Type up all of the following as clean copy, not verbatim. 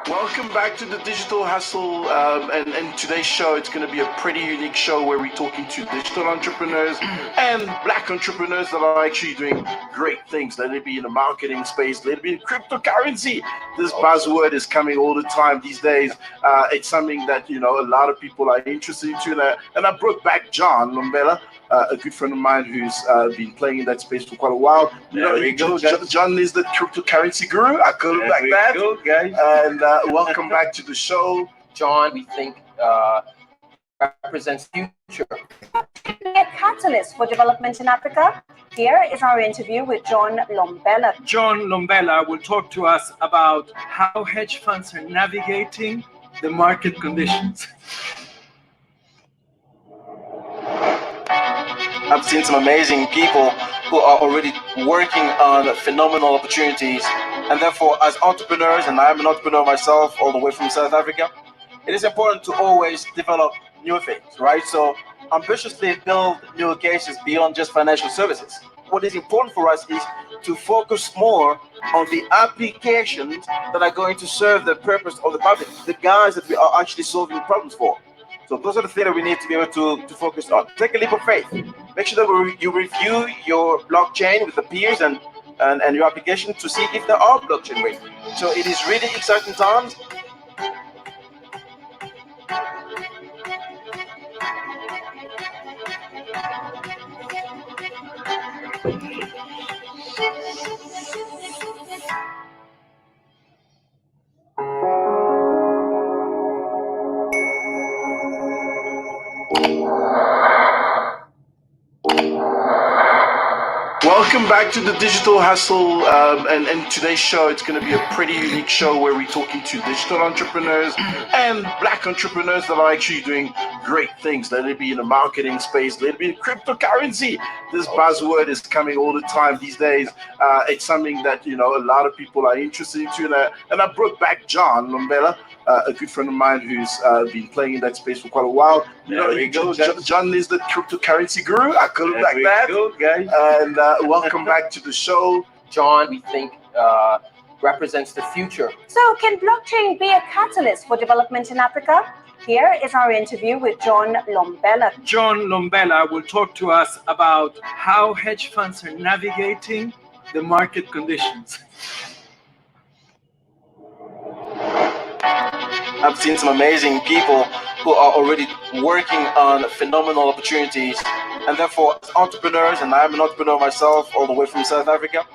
Welcome back to the Digital Hustle, and today's show, it's going to be a pretty unique show where we're talking to digital entrepreneurs and black entrepreneurs that are actually doing great things. Let it be in the marketing space, let it be in cryptocurrency. This buzzword is coming all the time these days. It's something that, a lot of people are interested into, and I brought back John Lombella, a good friend of mine who's been playing in that space for quite a while. John is the cryptocurrency guru. I call him like that. Go, guys. And welcome back to the show. John, we think represents future. A catalyst for development in Africa. Here is our interview with John Lombella. John Lombella will talk to us about how hedge funds are navigating the market conditions. I've seen some amazing people who are already working on phenomenal opportunities, and therefore as entrepreneurs, and I'm an entrepreneur myself all the way from South Africa, it is important to always develop new things, right? So ambitiously build new cases beyond just financial services. What is important for us is to focus more on the applications that are going to serve the purpose of the public, the guys that we are actually solving problems for. So those are the things that we need to be able to focus on. Take a leap of faith. Make sure that you review your blockchain with the peers and your application to see if there are blockchain ready. So it is really exciting times. Welcome back to the Digital Hustle, and today's show, it's going to be a pretty unique show where we're talking to digital entrepreneurs and black entrepreneurs that are actually doing great things. Let it be in the marketing space, let it be in cryptocurrency. This buzzword is coming all the time these days. It's something that, a lot of people are interested into, and I brought back John Lombella, a good friend of mine who's been playing in that space for quite a while. John is the cryptocurrency guru. I call him like that. Go, guys. And welcome back to the show. John, we think represents the future. So, can blockchain be a catalyst for development in Africa? Here is our interview with John Lombella. John Lombella will talk to us about how hedge funds are navigating the market conditions. I've seen some amazing people who are already working on phenomenal opportunities, and therefore as entrepreneurs, and I'm an entrepreneur myself all the way from South Africa,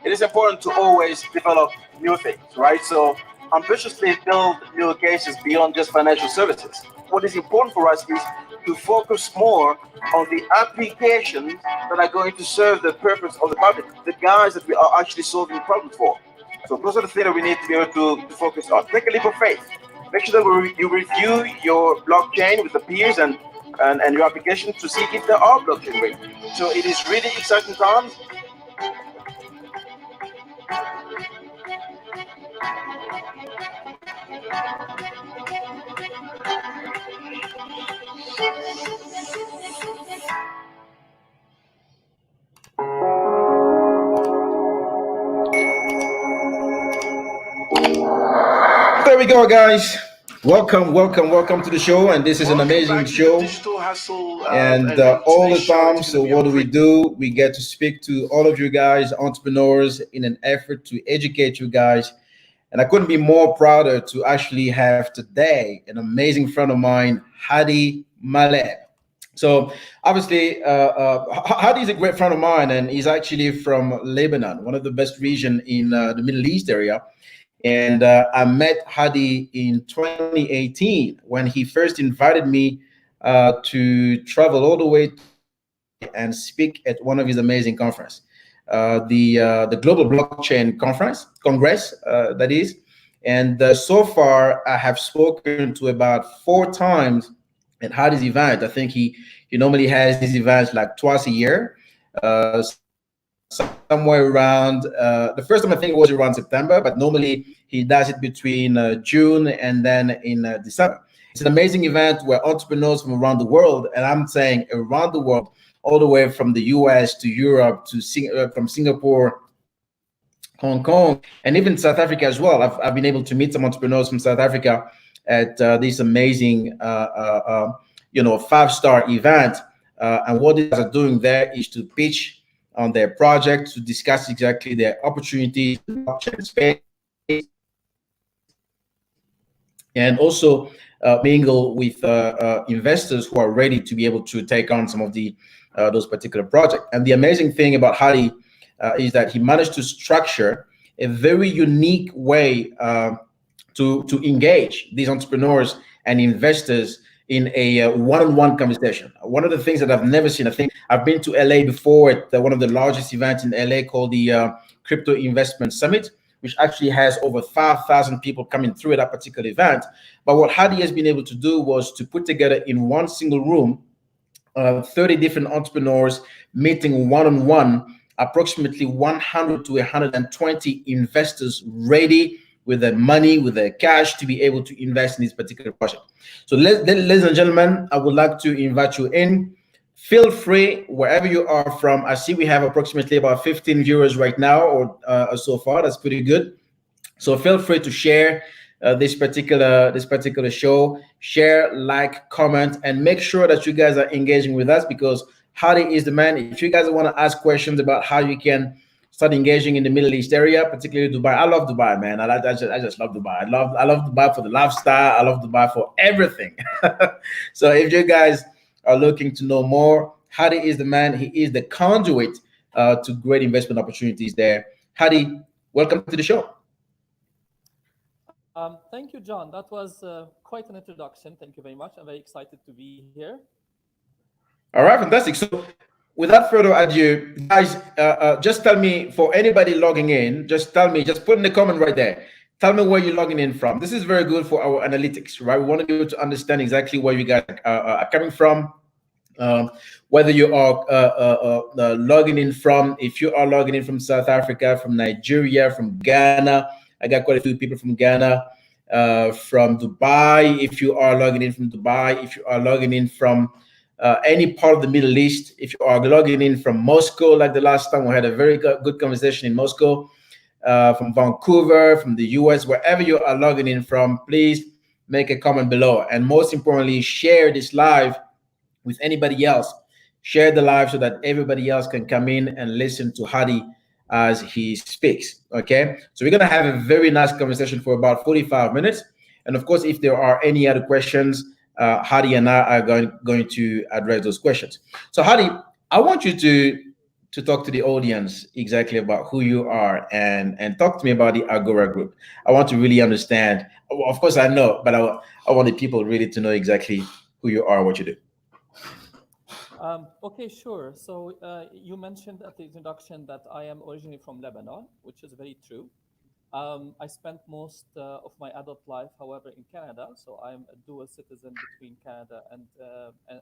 it is important to always develop new things, right? So ambitiously build new cases beyond just financial services. What is important for us is to focus more on the applications that are going to serve the purpose of the public, the guys that we are actually solving problems for. So those are the things that we need to be able to focus on. Take a leap of faith. Make sure that you review your blockchain with the peers and your application to see if there are blockchain ready. So it is really exciting times. There we go, guys. Welcome to the show, and this is an amazing show. Digital Hustle, And all the time, so what do? We get to speak to all of you guys, entrepreneurs, in an effort to educate you guys. And I couldn't be more prouder to actually have today an amazing friend of mine, Hadi Malaeb. So obviously, Hadi is a great friend of mine, and he's actually from Lebanon, one of the best regions in the Middle East area. And I met Hadi in 2018 when he first invited me to travel all the way and speak at one of his amazing conferences, the Global Blockchain Congress, that is. And so far, I have spoken to about 4 times at Hadi's event. I think he normally has these events like twice a year. Somewhere around the first time I think it was around September, but normally he does it between June and then in December. It's an amazing event where entrepreneurs from around the world, and I'm saying around the world, all the way from the US to Europe to from Singapore, Hong Kong, and even South Africa as well. I've been able to meet some entrepreneurs from South Africa at this amazing, 5-star event. And what they are doing there is to pitch on their project, to discuss exactly their opportunities, space, and also mingle with investors who are ready to be able to take on some of the those particular projects. And the amazing thing about Hadi is that he managed to structure a very unique way to engage these entrepreneurs and investors in a one-on-one conversation. One of the things that I've never seen, I think I've been to LA before at one of the largest events in LA called the Crypto Investment Summit, which actually has over 5,000 people coming through at that particular event. But what Hadi has been able to do was to put together in one single room 30 different entrepreneurs meeting one-on-one, approximately 100 to 120 investors ready with their money, with their cash to be able to invest in this particular project. So ladies and gentlemen, I would like to invite you in. Feel free wherever you are from. I see we have approximately about 15 viewers right now, or so far. That's pretty good. So feel free to share this particular show. Share, like, comment, and make sure that you guys are engaging with us, because Hadi is the man. If you guys want to ask questions about how you can start engaging in the Middle East area, particularly Dubai. I love Dubai, man. I just love Dubai. I love Dubai for the lifestyle. I love Dubai for everything. So if you guys are looking to know more, Hadi is the man. He is the conduit to great investment opportunities there. Hadi, welcome to the show. Thank you, John. That was quite an introduction. Thank you very much. I'm very excited to be here. All right, fantastic. So without further ado, guys, just tell me, for anybody logging in, just put in the comment right there. Tell me where you're logging in from. This is very good for our analytics, right? We want to be able to understand exactly where you guys are coming from. Whether you are logging in from, if you are logging in from South Africa, from Nigeria, from Ghana. I got quite a few people from Ghana, from Dubai. If you are logging in from Dubai, if you are logging in from any part of the Middle East, if you are logging in from Moscow, like the last time we had a very good conversation in Moscow, from Vancouver, from the US, wherever you are logging in from, please make a comment below. And most importantly, share this live with anybody else. Share the live so that everybody else can come in and listen to Hadi as he speaks. Okay, so we're gonna have a very nice conversation for about 45 minutes. And of course, if there are any other questions, Hadi and I are going to address those questions. So Hadi, I want you to talk to the audience exactly about who you are, and talk to me about the Agora Group. I want to really understand. Well, of course, I know, but I want the people really to know exactly who you are, what you do. Okay, sure. So you mentioned at the introduction that I am originally from Lebanon, which is very true. I spent most of my adult life, however, in Canada. So I'm a dual citizen between Canada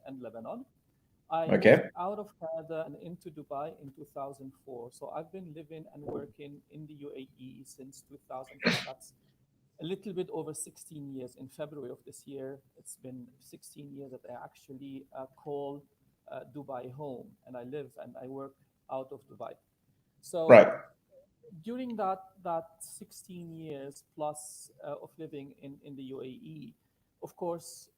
and Lebanon. I moved out of Canada and into Dubai in 2004. So I've been living and working in the UAE since 2004. That's a little bit over 16 years. In February of this year, it's been 16 years that I actually call Dubai home, and I live and I work out of Dubai. So during that 16 years plus of living in the UAE, of course,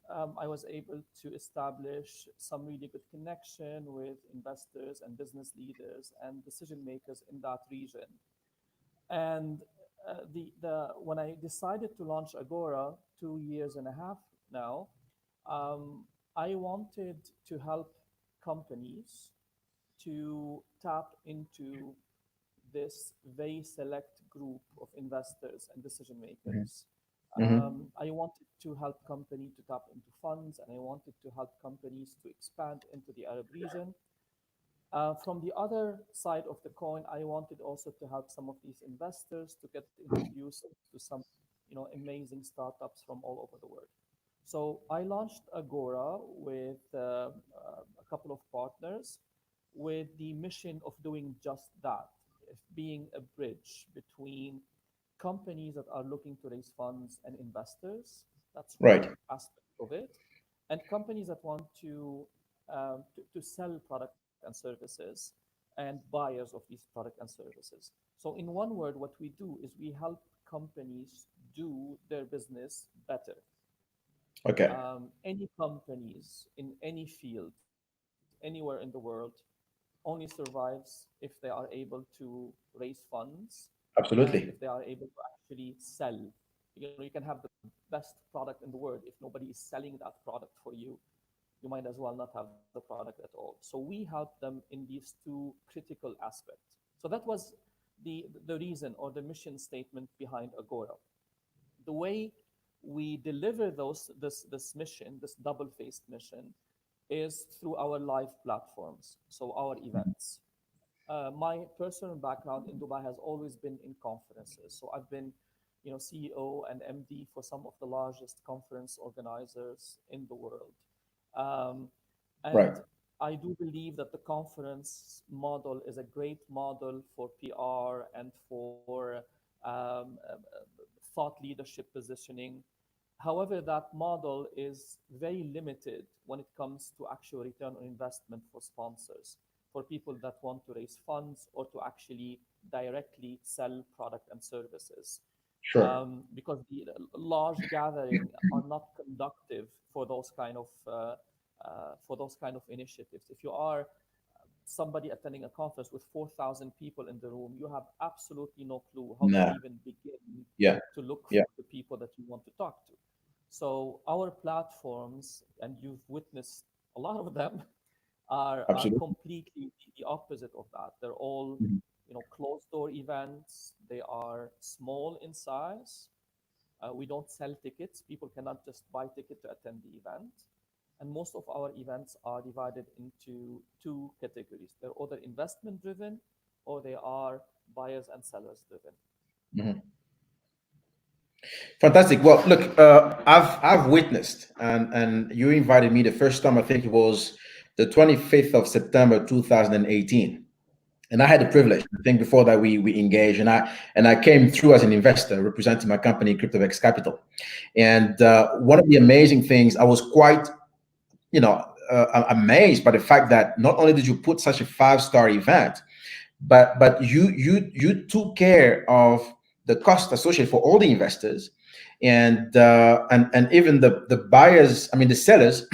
I was able to establish some really good connection with investors and business leaders and decision makers in that region. And when I decided to launch Agora 2 years and a half now, I wanted to help companies to tap into this very select group of investors and decision makers. I wanted to help companies to tap into funds, and I wanted to help companies to expand into the Arab region. From the other side of the coin, I wanted also to help some of these investors to get introduced to some, amazing startups from all over the world. So I launched Agora with a couple of partners with the mission of doing just that, being a bridge between companies that are looking to raise funds and investors. That's one aspect of it, and companies that want to sell product and services and buyers of these product and services. So in one word, what we do is we help companies do their business better. Okay. Any companies in any field, anywhere in the world, only survives if they are able to raise funds and if Absolutely. they are able to actually sell. You can have the best product in the world. If nobody is selling that product for you, you might as well not have the product at all. So we help them in these two critical aspects. So that was the reason or the mission statement behind Agora. The way we deliver this mission, this double-faced mission, is through our live platforms, so our events. My personal background in Dubai has always been in conferences. So I've been, CEO and MD for some of the largest conference organizers in the world. Um, Right. and I do believe that the conference model is a great model for PR and for thought leadership positioning. However, that model is very limited when it comes to actual return on investment for sponsors, for people that want to raise funds or to actually directly sell product and services. Sure. Because the large gathering are not conductive for those kind of initiatives. If you are somebody attending a conference with 4,000 people in the room, you have absolutely no clue how to Nah. even begin Yeah. to look Yeah. for the people that you want to talk to. So our platforms, and you've witnessed a lot of them, are Absolutely. completely the opposite of that. They're all, Mhm. closed door events. They are small in size. We don't sell tickets. People cannot just buy ticket to attend the event. And most of our events are divided into two categories. They're either investment driven or they are buyers and sellers driven. Mhm. Fantastic. Well, look, I've witnessed, and you invited me the first time. I think it was the 25th of September 2018, and I had the privilege. I think before that we engaged, and I came through as an investor representing my company, Cryptoassets Capital. And one of the amazing things, I was quite, amazed by the fact that not only did you put such a five-star event, but you took care of the cost associated for all the investors, and even the buyers, I mean the sellers,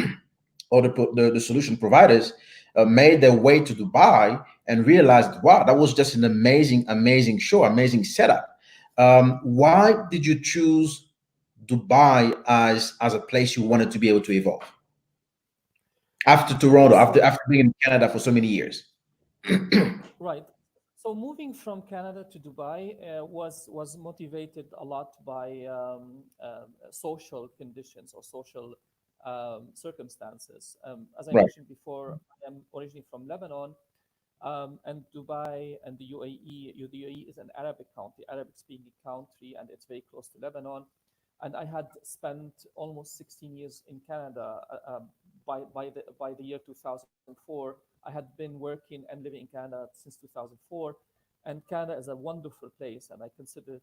or the solution providers, made their way to Dubai and realized, wow, that was just an amazing show, amazing setup. Why did you choose Dubai as a place you wanted to be able to evolve after Toronto, after So, being in Canada for so many years? right. So moving from Canada to Dubai was motivated a lot by social conditions or social circumstances. As I Right. mentioned before, I am originally from Lebanon, and Dubai and the UAE. The UAE is an Arabic country, Arabic-speaking country, and it's very close to Lebanon. And I had spent almost 16 years in Canada. By the year 2004, I had been working and living in Canada since 2004. And Canada is a wonderful place, and I consider it,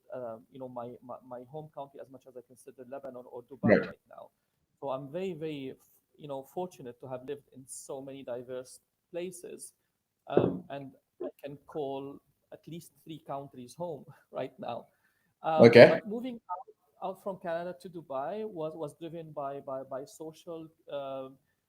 my home country as much as I consider Lebanon or Dubai Right. right now. So I'm very, very, fortunate to have lived in so many diverse places, and I can call at least three countries home right now. Okay. But moving out from Canada to Dubai was driven by social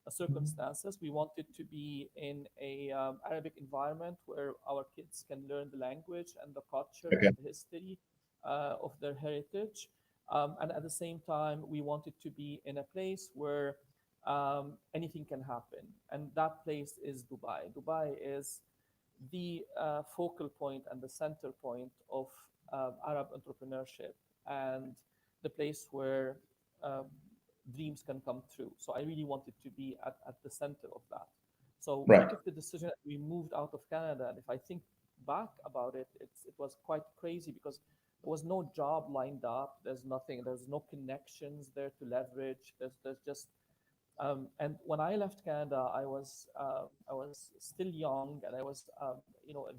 circumstances. We wanted to be in a Arabic environment where our kids can learn the language and the culture Okay. and the history of their heritage. And at the same time, we wanted to be in a place where anything can happen. And that place is Dubai. Dubai is the focal point and the center point of Arab entrepreneurship and the place where uh, dreams can come true. So I really wanted to be at the center of that. So we Right. took the decision, we moved out of Canada. And if I think back about it, it was quite crazy because there was no job lined up. There's nothing, there's no connections there to leverage. There's just and when I left Canada, I was still young, and I was a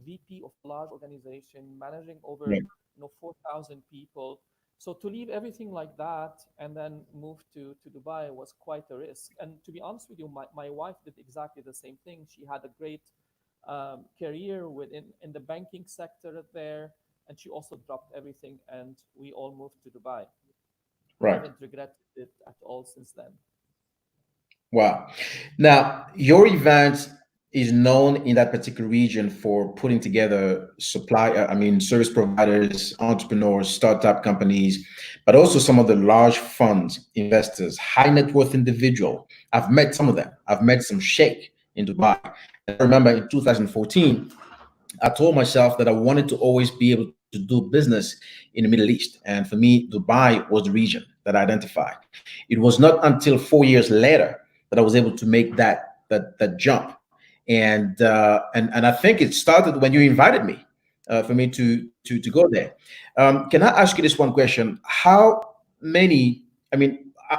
VP of a large organization managing over Right. 4,000 people. So to leave everything like that and then move to Dubai was quite a risk. And to be honest with you, my wife did exactly the same thing. She had a great career in the banking sector there. and she also dropped everything, and we all moved to Dubai. I Right. haven't regretted it at all since then. Wow. Now, your event is known in that particular region for putting together service providers, entrepreneurs, startup companies, but also some of the large funds, investors, high net worth individual. I've met some of them. I've met some sheikh in Dubai. I remember in 2014, I told myself that I wanted to always be able to do business in the Middle East. And for me, Dubai was the region that I identified. It was not until 4 years later that I was able to make that jump. And I think it started when you invited me for me to go there. Can I ask you this one question? How many,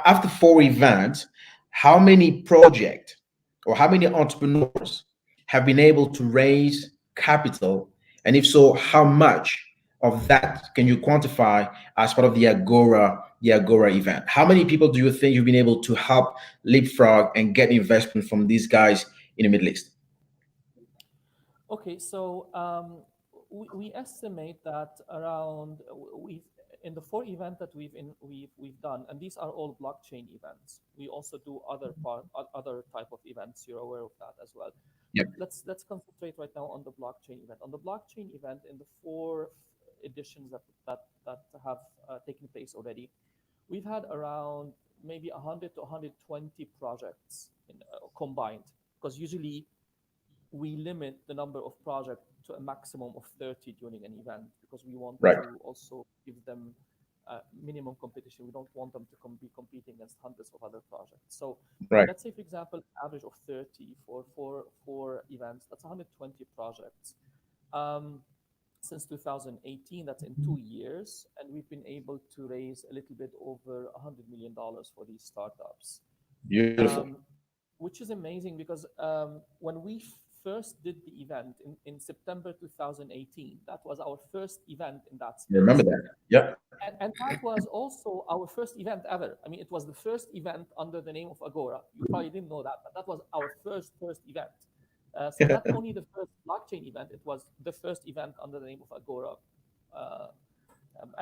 after 4 events, how many projects or how many entrepreneurs have been able to raise capital? And if so, how much of that can you quantify as part of the Agora event? How many people do you think you've been able to help leapfrog and get investment from these guys in the Middle East? Okay, so we estimate that around in the 4 events that we've done, and these are all blockchain events. We also do other type of events. You're aware of that as well. Yep. But let's concentrate right now on the blockchain event. On the blockchain event, in the 4 editions that have taken place already, we've had around maybe 100 to 120 projects combined, because usually we limit the number of projects to a maximum of 30 during an event, because we want Right. to also give them minimum competition. We don't want them to be competing against hundreds of other projects. So Right. let's say, for example, average of 30 for four events. That's 120 projects. Since 2018, that's in 2 years, and we've been able to raise a little bit over $100 million for these startups. Beautiful. Which is amazing, because when we first did the event in September 2018, that was our first event in that space. I remember that. Yep. And that was also our first event ever. I mean, it was the first event under the name of Agora. You probably didn't know that, but that was our first event. So not only the first blockchain event, it was the first event under the name of Agora.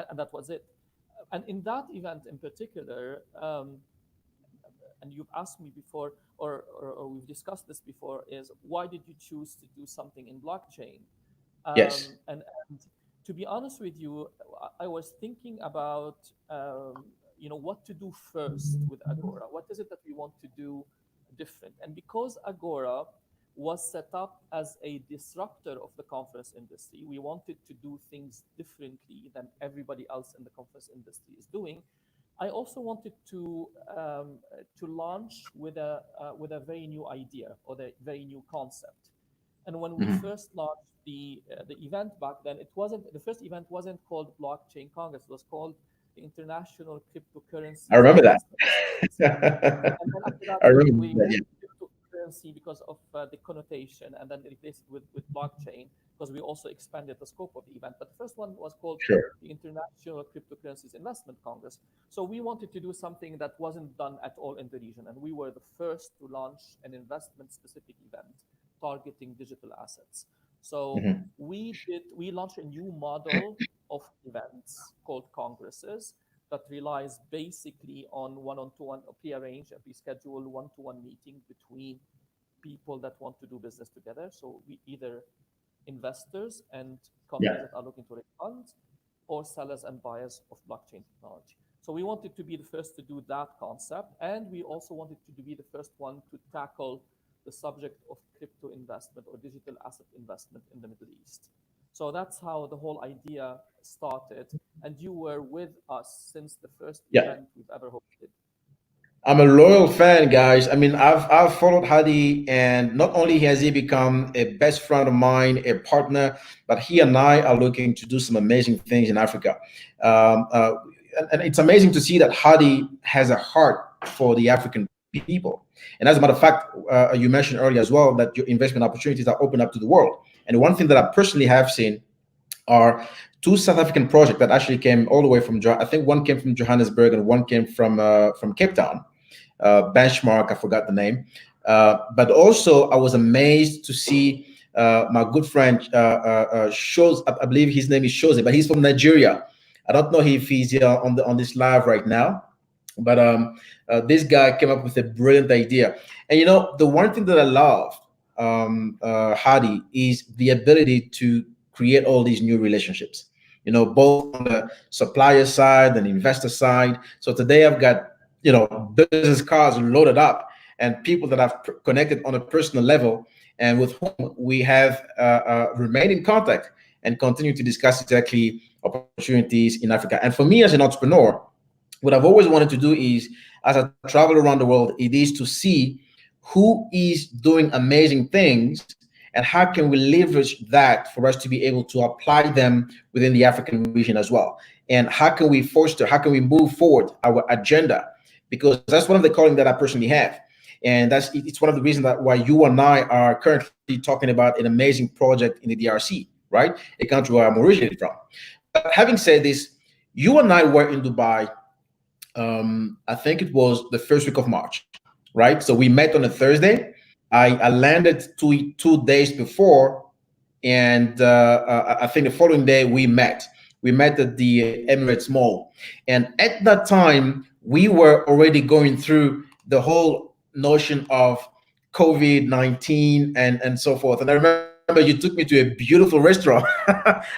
And that was it. And in that event in particular, and you've asked me before, or we've discussed this before, is why did you choose to do something in blockchain? Yes. And to be honest with you, I was thinking about what to do first with Agora. What is it that we want to do different? And because Agora was set up as a disruptor of the conference industry, we wanted to do things differently than everybody else in the conference industry is doing. I also wanted to launch with a very new idea, or the very new concept. And when we first launched the event back then, the first event wasn't called Blockchain Congress. It was called the International Cryptocurrency. I remember that. And then after that, I remember we that, moved yeah. to cryptocurrency because of the connotation, and then replaced it with blockchain, because we also expanded the scope of the event. But the first one was called the International Cryptocurrencies Investment Congress. So we wanted to do something that wasn't done at all in the region, and we were the first to launch an investment-specific event targeting digital assets. So we launched a new model of events called congresses that relies basically on one-on-one, pre-arranged and pre-scheduled one-to-one meeting between people that want to do business together. So we either investors and companies that are looking to raise funds, or sellers and buyers of blockchain technology. So we wanted to be the first to do that concept, and we also wanted to be the first one to tackle the subject of crypto investment or digital asset investment in the Middle East. So that's how the whole idea started, and you were with us since the first event we've ever hosted. I'm a loyal fan, guys. I mean, I've followed Hadi, and not only has he become a best friend of mine, a partner, but he and I are looking to do some amazing things in Africa. And it's amazing to see that Hadi has a heart for the African people. And as a matter of fact, you mentioned earlier as well that your investment opportunities are open up to the world. And one thing that I personally have seen are 2 South African projects that actually came all the way from, I think one came from Johannesburg and one came from Cape Town. Benchmark, I forgot the name. But also I was amazed to see my good friend shows. I believe his name is Shoze, but he's from Nigeria. I don't know if he's on this live right now, but this guy came up with a brilliant idea. And the one thing that I love, Hadi, is the ability to create all these new relationships. Both on the supplier side and investor side. So today I've got business cards loaded up and people that I've connected on a personal level and with whom we have remained in contact and continue to discuss exactly opportunities in Africa. And for me as an entrepreneur, what I've always wanted to do is, as I travel around the world, it is to see who is doing amazing things and how can we leverage that for us to be able to apply them within the African region as well. And how can we move forward our agenda? Because that's one of the calling that I personally have. And it's one of the reasons that why you and I are currently talking about an amazing project in the DRC, right? A country where I'm originally from. But having said this, you and I were in Dubai. I think it was the first week of March, right? So we met on a Thursday. I landed two days before, and I think the following day we met. We met at the Emirates Mall, and at that time we were already going through the whole notion of COVID-19 and so forth. And I remember you took me to a beautiful restaurant,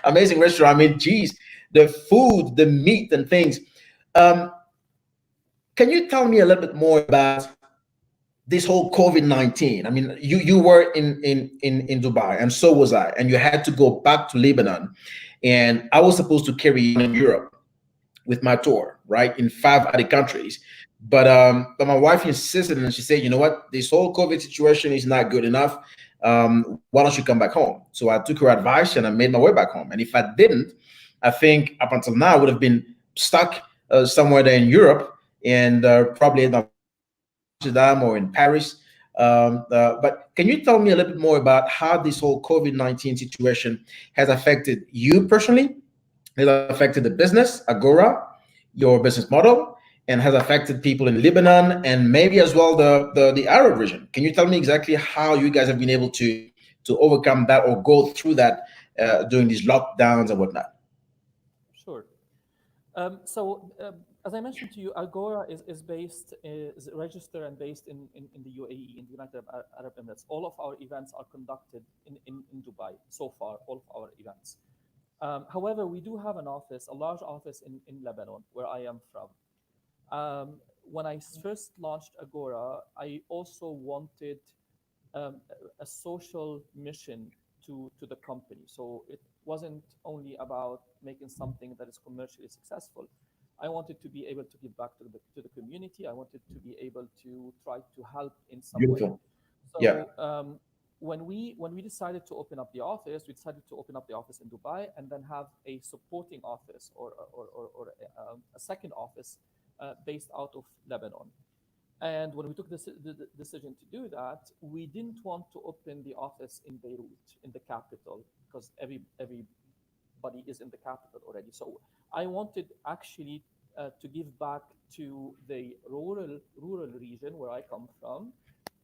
amazing restaurant. I mean, geez, the food, the meat, and things. Can you tell me a little bit more about this whole COVID-19? I mean, you were in Dubai, and so was I, and you had to go back to Lebanon, and I was supposed to carry on in Europe with my tour, right, in 5 other countries. But my wife insisted, and she said, you know what, this whole COVID situation is not good enough. Why don't you come back home? So I took her advice and I made my way back home. And if I didn't, I think up until now I would have been stuck somewhere there in Europe and probably in Amsterdam or in Paris. But can you tell me a little bit more about how this whole COVID-19 situation has affected you personally, has affected the business, Agora, your business model, and has affected people in Lebanon and maybe as well the Arab region? Can you tell me exactly how you guys have been able to overcome that or go through that during these lockdowns and whatnot? Sure. As I mentioned to you, Agora is registered and based in the UAE, in the United Arab Emirates. All of our events are conducted in Dubai so far, all of our events. However, we do have a large office in Lebanon, where I am from. When I first launched Agora, I also wanted a social mission to the company. So it wasn't only about making something that is commercially successful. I wanted to be able to give back to the community. I wanted to be able to try to help in some Beautiful. way. So Yeah. when we decided to open up the office, we decided to open up the office in Dubai and then have a supporting office or a second office based out of Lebanon. And when we took the decision to do that, we didn't want to open the office in Beirut, in the capital, because everybody is in the capital already. So I wanted actually to give back to the rural region where I come from,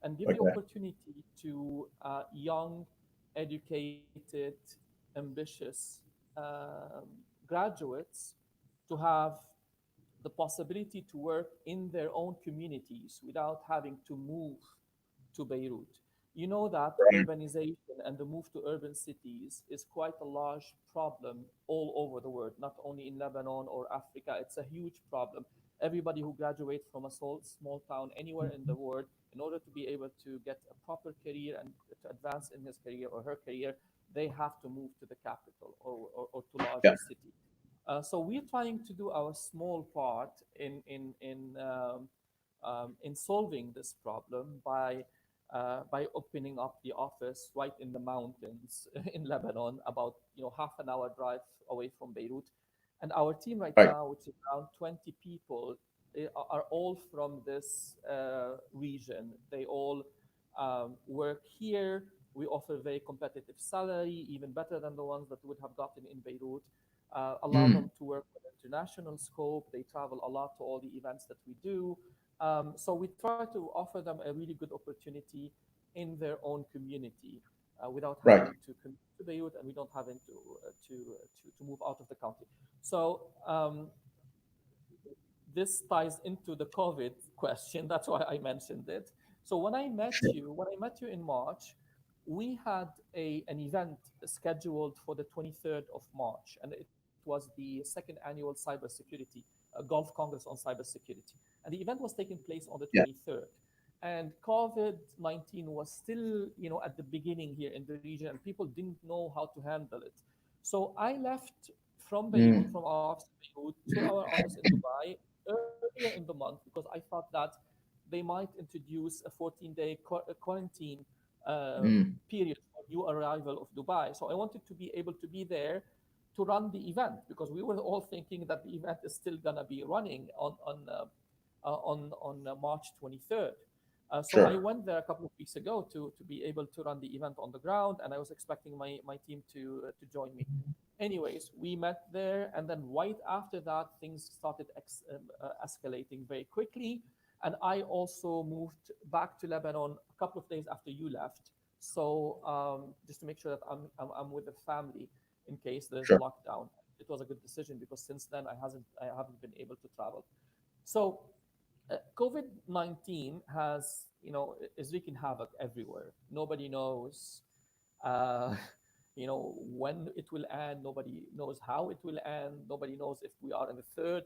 and give the Okay. opportunity to young, educated, ambitious graduates to have the possibility to work in their own communities without having to move to Beirut. You know that urbanization and the move to urban cities is quite a large problem all over the world, not only in Lebanon or Africa. It's a huge problem. Everybody who graduates from a small town anywhere in the world, in order to be able to get a proper career and to advance in his career or her career, they have to move to the capital or to larger Yeah. city. So we're trying to do our small part in solving this problem by opening up the office right in the mountains in Lebanon, about half an hour drive away from Beirut. And our team right Right. now, which is around 20 people, are all from this region. They all work here. We offer very competitive salary, even better than the ones that would have gotten in Beirut. Allow them to work with international scope. They travel a lot to all the events that we do. So we try to offer them a really good opportunity in their own community. without Right. having to commute to Beirut, and we don't having to move out of the country. So this ties into the COVID question. That's why I mentioned it. So Sure. when I met you in March, we had an event scheduled for the 23rd of March, and it was the second annual cybersecurity Gulf Congress on cybersecurity. And the event was taking place on the Yeah. 23rd. And COVID-19 was still, at the beginning here in the region, and people didn't know how to handle it. So I left from Beirut, Mm. from our office in Beirut, to our office in Dubai earlier in the month because I thought that they might introduce a 14-day quarantine Mm. period for new arrival of Dubai. So I wanted to be able to be there to run the event because we were all thinking that the event is still gonna be running on March 23rd. So I Sure. went there a couple of weeks ago to be able to run the event on the ground, and I was expecting my team to join me. Anyways, we met there, and then right after that, things started escalating very quickly. And I also moved back to Lebanon a couple of days after you left. So just to make sure that I'm with the family in case there's a Sure. lockdown. It was a good decision because since then I haven't been able to travel. So COVID-19 is wreaking havoc everywhere. Nobody knows, uh, when it will end. Nobody knows how it will end. Nobody knows if we are in the third,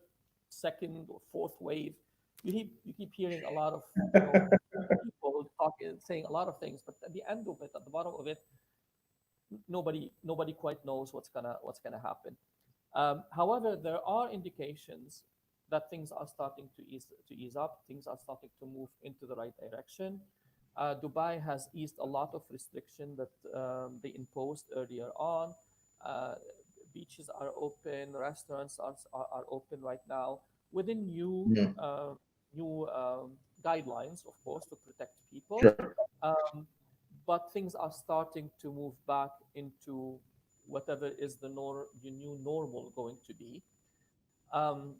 second, or fourth wave. You keep hearing a lot of, people talking, saying a lot of things, but at the end of it, at the bottom of it, nobody quite knows what's gonna happen. However, there are indications that things are starting to ease up. Things are starting to move into the right direction. Dubai has eased a lot of restriction that they imposed earlier on. Uh, Beaches are open, restaurants are open right now within Mm. new guidelines, of course, to protect people. Sure. Um, but things are starting to move back into whatever is the new normal going to be. Um,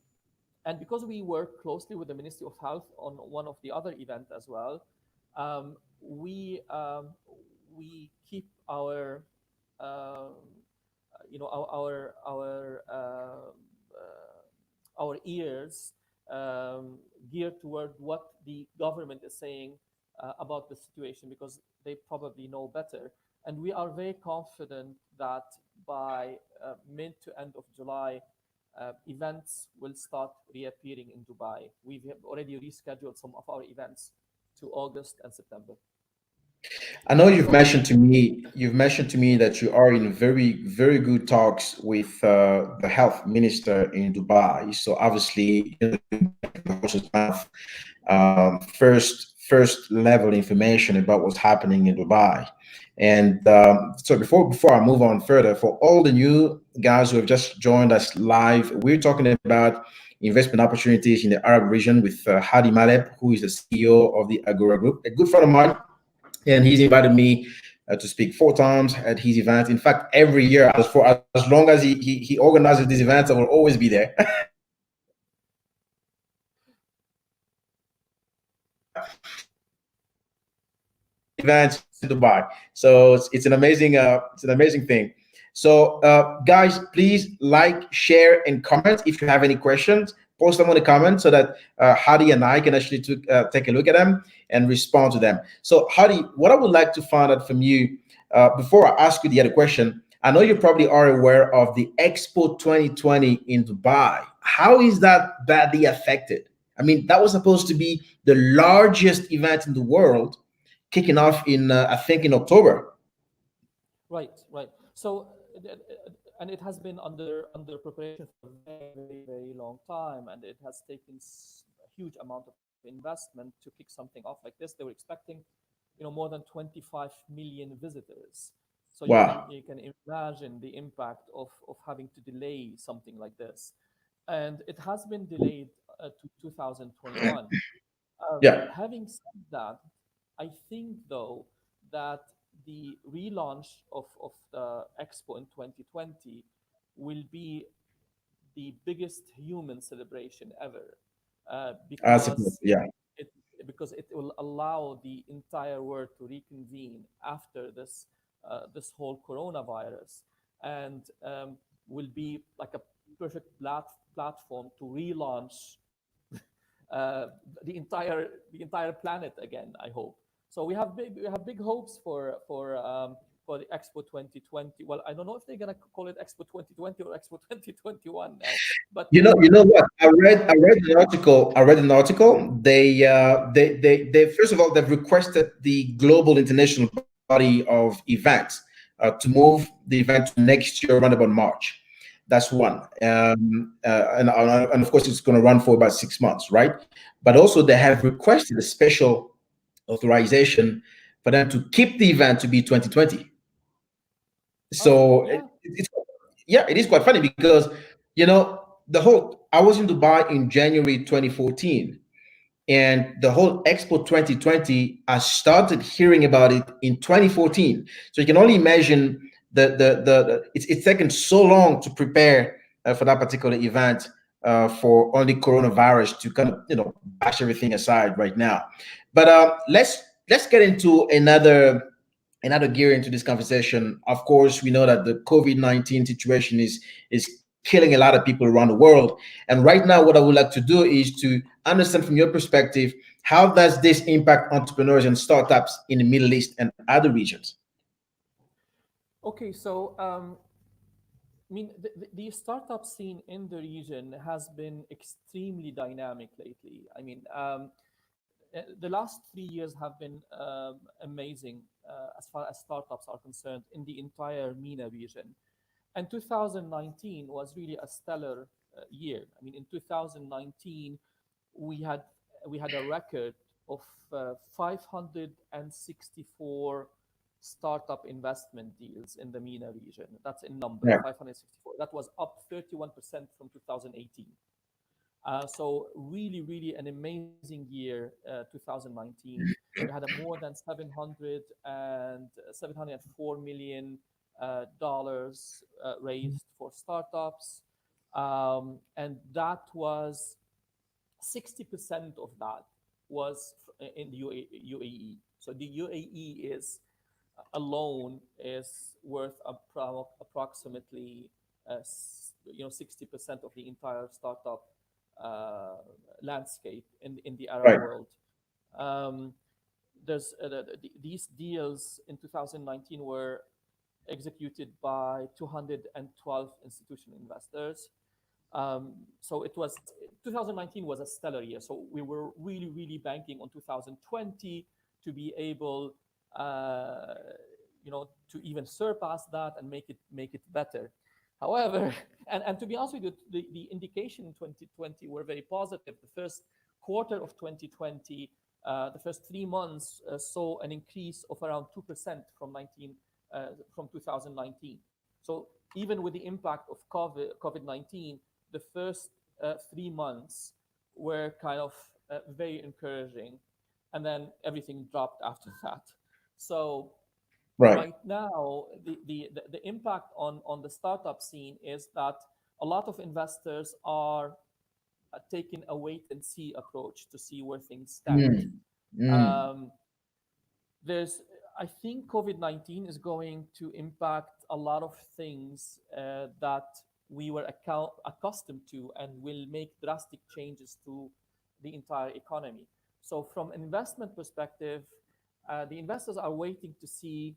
and because we work closely with the Ministry of Health on one of the other events as well, um, we keep um, our ears geared toward what the government is saying about the situation because they probably know better. And we are very confident that by mid to end of July, events will start reappearing in Dubai. We've already rescheduled some of our events to August and September. I know So, you've mentioned to me that you are in very, very good talks with the health minister in Dubai. So obviously, the horse's mouth, first level information about what's happening in Dubai. And so before I move on further, for all the new guys who have just joined us live, we're talking about investment opportunities in the Arab region with Hadi Malaeb, who is the CEO of the Agora Group, a good friend of mine, and he's invited me to speak 4 times at his events. In fact, every year, as long as he organizes these events, I will always be there. Events in Dubai. So it's an amazing thing. So guys, please like, share, and comment if you have any questions. Post them in the comments so that Hadi and I can actually take a look at them and respond to them. So Hadi, what I would like to find out from you before I ask you the other question, I know you probably are aware of the Expo 2020 in Dubai. How is that badly affected? I mean, that was supposed to be the largest event in the world, kicking off in I think in October. right. So, and it has been under preparation for a very, very, very long time, and it has taken a huge amount of investment to kick something off like this. They were expecting, more than 25 million visitors. So you can Wow. you can imagine the impact of having to delay something like this, and it has been delayed to 2021. Yeah. Having said that, I think though that the relaunch of the Expo in 2020 will be the biggest human celebration ever, I suppose. Yeah. it because it will allow the entire world to reconvene after this this whole coronavirus, and will be like a perfect platform to relaunch uh, the entire planet again. I hope. So we have big hopes for the Expo 2020. Well, I don't know if they're gonna call it Expo 2020 or Expo 2021 now, but You know what? I read an article. I read an article. They first of all they've requested the global international body of events to move the event to next year around about March. That's one. And of course it's going to run for about 6 months, right? But also they have requested a special authorization for them to keep the event to be 2020. oh So yeah, it's yeah, it is quite funny because the whole I was in Dubai in January 2014, and the whole Expo 2020 I started hearing about it in 2014. So you can only imagine it's taken so long to prepare for that particular event, for only coronavirus to kind of bash everything aside right now. But let's get into another gear into this conversation. Of course, we know that the COVID-19 situation is killing a lot of people around the world. And right now, what I would like to do is to understand from your perspective, how does this impact entrepreneurs and startups in the Middle East and other regions? okay. So I mean, the startup scene in the region has been extremely dynamic lately. I mean, the last 3 years have been amazing as far as startups are concerned in the entire MENA region. And 2019 was really a stellar year. I mean, in 2019, we had we had a record of 564 startup investment deals in the MENA region. That's in number, Yeah. 564. That was up 31% from 2018. So really, really an amazing year, 2019. We had a more than 704 million dollars raised for startups, and that was 60% of that was in the UAE. So the UAE is alone is worth approximately 60% of the entire startup uh, landscape in the Arab Right. world. Um, these deals in 2019 were executed by 212 institutional investors. So it was 2019 was a stellar year. So we were really, really banking on 2020 to be able, to even surpass that and make it better. However, and to be honest with you, the indication in 2020 were very positive. The first quarter of 2020, the first 3 months saw an increase of around 2% from 2019. So even with the impact of COVID-19, the first 3 months were kind of very encouraging, and then everything dropped after that. So Right. right now, the impact on the startup scene is that a lot of investors are taking a wait and see approach to see where things stand. Mm, mm, Um, there's I think COVID-19 is going to impact a lot of things that we were accustomed to, and will make drastic changes to the entire economy. So from an investment perspective, the investors are waiting to see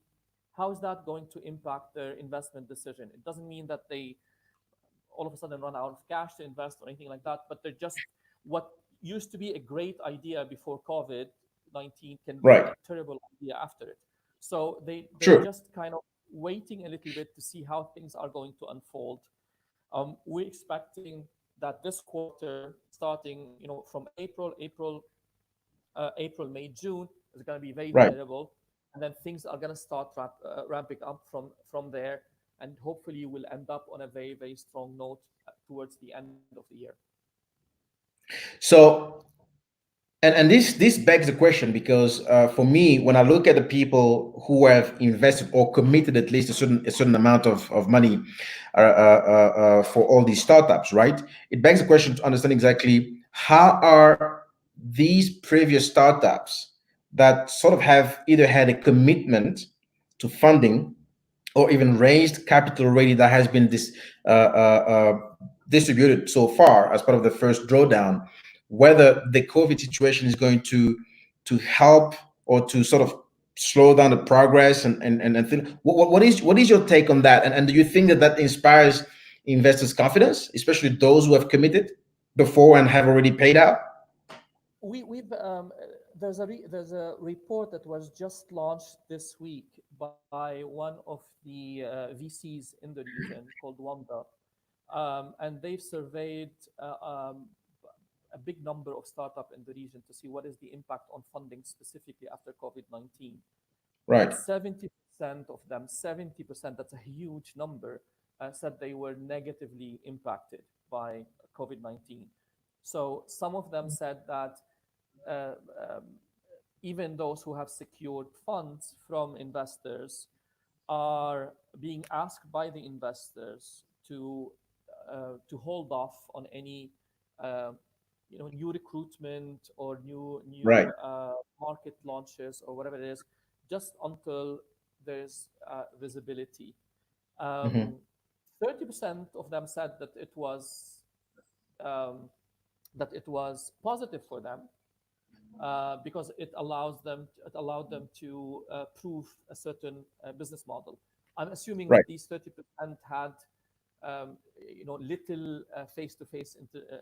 how is that going to impact their investment decision. It doesn't mean that they all of a sudden run out of cash to invest or anything like that, but they're just what used to be a great idea before COVID-19 can be right. a terrible idea after it. So they're True. just kind of waiting a little bit to see how things are going to unfold. We're expecting that this quarter, starting from April, May, June, is going to be very Right. terrible, and then things are going to start ramping up from there, and hopefully we'll end up on a very, very strong note towards the end of the year. So, and this begs the question, because for me, when I look at the people who have invested or committed at least a certain amount of money for all these startups, right? It begs the question to understand exactly how are these previous startups that sort of have either had a commitment to funding or even raised capital already that has been distributed so far as part of the first drawdown, whether the COVID situation is going to help or to sort of slow down the progress and think, what is your take on that? And do you think that that inspires investors' confidence, especially those who have committed before and have already paid out? We've there's a report that was just launched this week by one of the VCs in the region called Wanda, and they've surveyed a big number of startups in the region to see what is the impact on funding specifically after COVID-19. And Right. 70% of them, 70%, that's a huge number, said they were negatively impacted by COVID-19. So some of them said that uh, um, even those who have secured funds from investors are being asked by the investors to hold off on any uh, new recruitment or Right. new market launches or whatever it is, just until there's visibility. Hmm. Um, 30% of them said um, that it was positive for them because it allowed them to prove a certain business model. I'm assuming Right. that these 30% had little face-to-face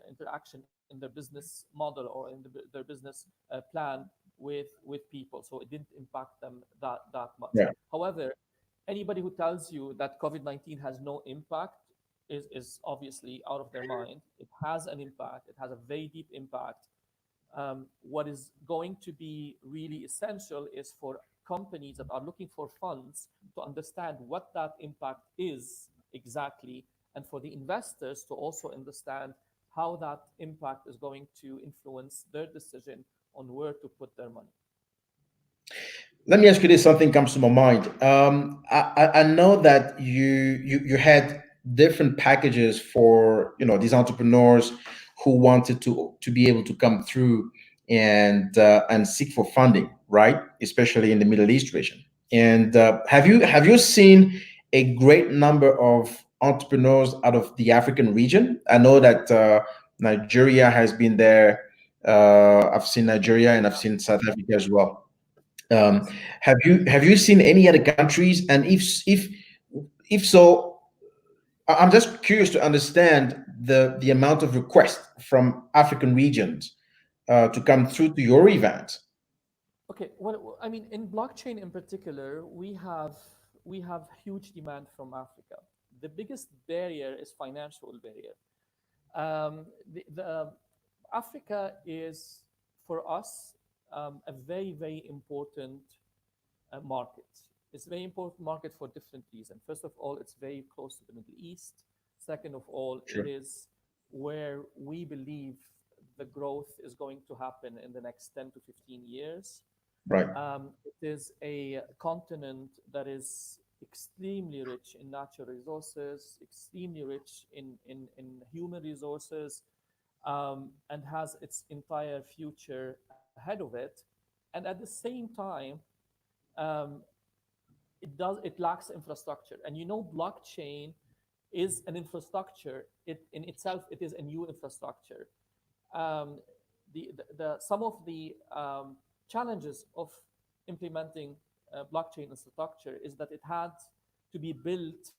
interaction in their business model or in their business plan with people, so it didn't impact them that much. Yeah. However, anybody who tells you that COVID-19 has no impact is obviously out of their mind. It has an impact. It has a very deep impact. What is going to be really essential is for companies that are looking for funds to understand what that impact is exactly, and for the investors to also understand how that impact is going to influence their decision on where to put their money. Let me ask you this. Something comes to my mind. I know that you had different packages for these entrepreneurs who wanted to be able to come through and seek for funding, right? Especially in the Middle East region. And have you seen a great number of entrepreneurs out of the African region? I know that Nigeria has been there. I've seen Nigeria and I've seen South Africa as well. Um, Yes. have you seen any other countries? And if so, I'm just curious to understand the amount of requests from African regions to come through to your event. Okay. Well, I mean, in blockchain in particular, we have huge demand from Africa. The biggest barrier is financial barrier. The Africa is for us a very very important market. It's a very important market for different reasons. First of all, it's very close to the Middle East. Second of all, it Sure. is where we believe the growth is going to happen in the next 10 to 15 years. Right. It is a continent that is extremely rich in natural resources, extremely rich in human resources, and has its entire future ahead of it. And at the same time, um, it lacks infrastructure. And blockchain is an infrastructure. It in itself it is a new infrastructure. Um, the some of the challenges of implementing blockchain infrastructure is that it had to be built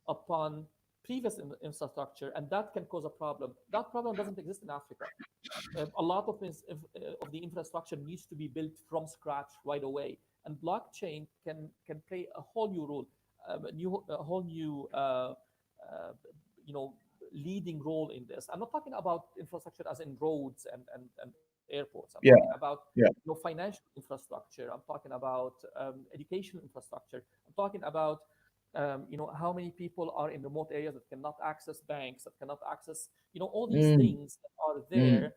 upon previous infrastructure, and that can cause a problem. That problem doesn't exist in Africa. A lot of the infrastructure needs to be built from scratch right away, and blockchain can play a whole new role, a whole new uh, you know leading role in this. I'm not talking about infrastructure as in roads and airports. I'm talking Yeah. about Yeah. financial infrastructure. I'm talking about educational infrastructure. I'm talking about how many people are in remote areas that cannot access banks, that cannot access all these Mm, things that are mm. there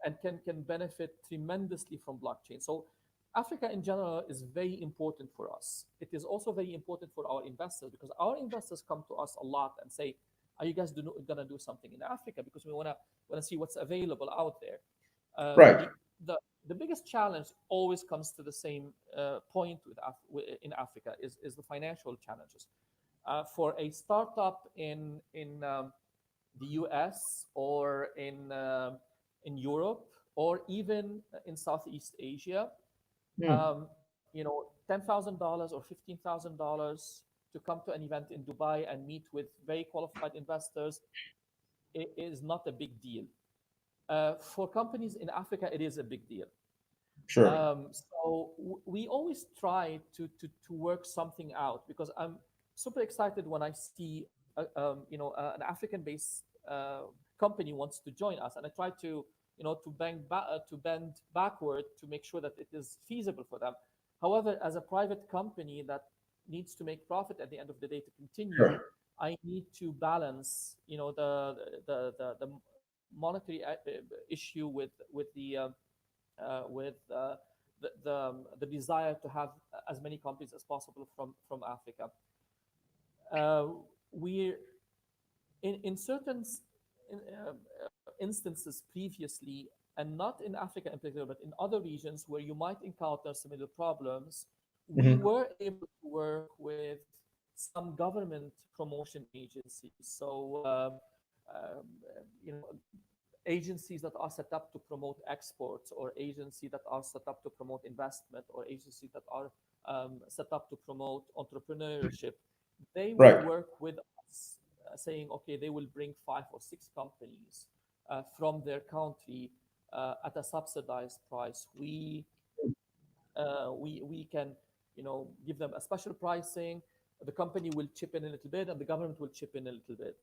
and can benefit tremendously from blockchain. So Africa in general is very important for us. It is also very important for our investors because our investors come to us a lot and say, "Are you guys gonna do something in Africa? Because we wanna see what's available out there." Right. The the biggest challenge always comes to the same point in Africa is the financial challenges. For a startup in the US or in Europe or even in Southeast Asia, $10,000 or $15,000 to come to an event in Dubai and meet with very qualified investors is not a big deal. For companies in Africa, it is a big deal. Sure. We always try to work something out, because I'm super excited when I see an African-based company wants to join us, and I try to bend backward to make sure that it is feasible for them. However, as a private company that needs to make profit at the end of the day to continue, Sure. I need to balance, the monetary issue with the desire to have as many companies as possible from Africa. We're in certain instances previously, and not in Africa in particular, but in other regions where you might encounter similar problems, we were able to work with some government promotion agencies. So, agencies that are set up to promote exports, or agencies that are set up to promote investment, or agencies that are set up to promote entrepreneurship. They will Right. work with us, saying, okay, they will bring 5 or 6 companies from their country at a subsidized price. We can, give them a special pricing. The company will chip in a little bit, and the government will chip in a little bit.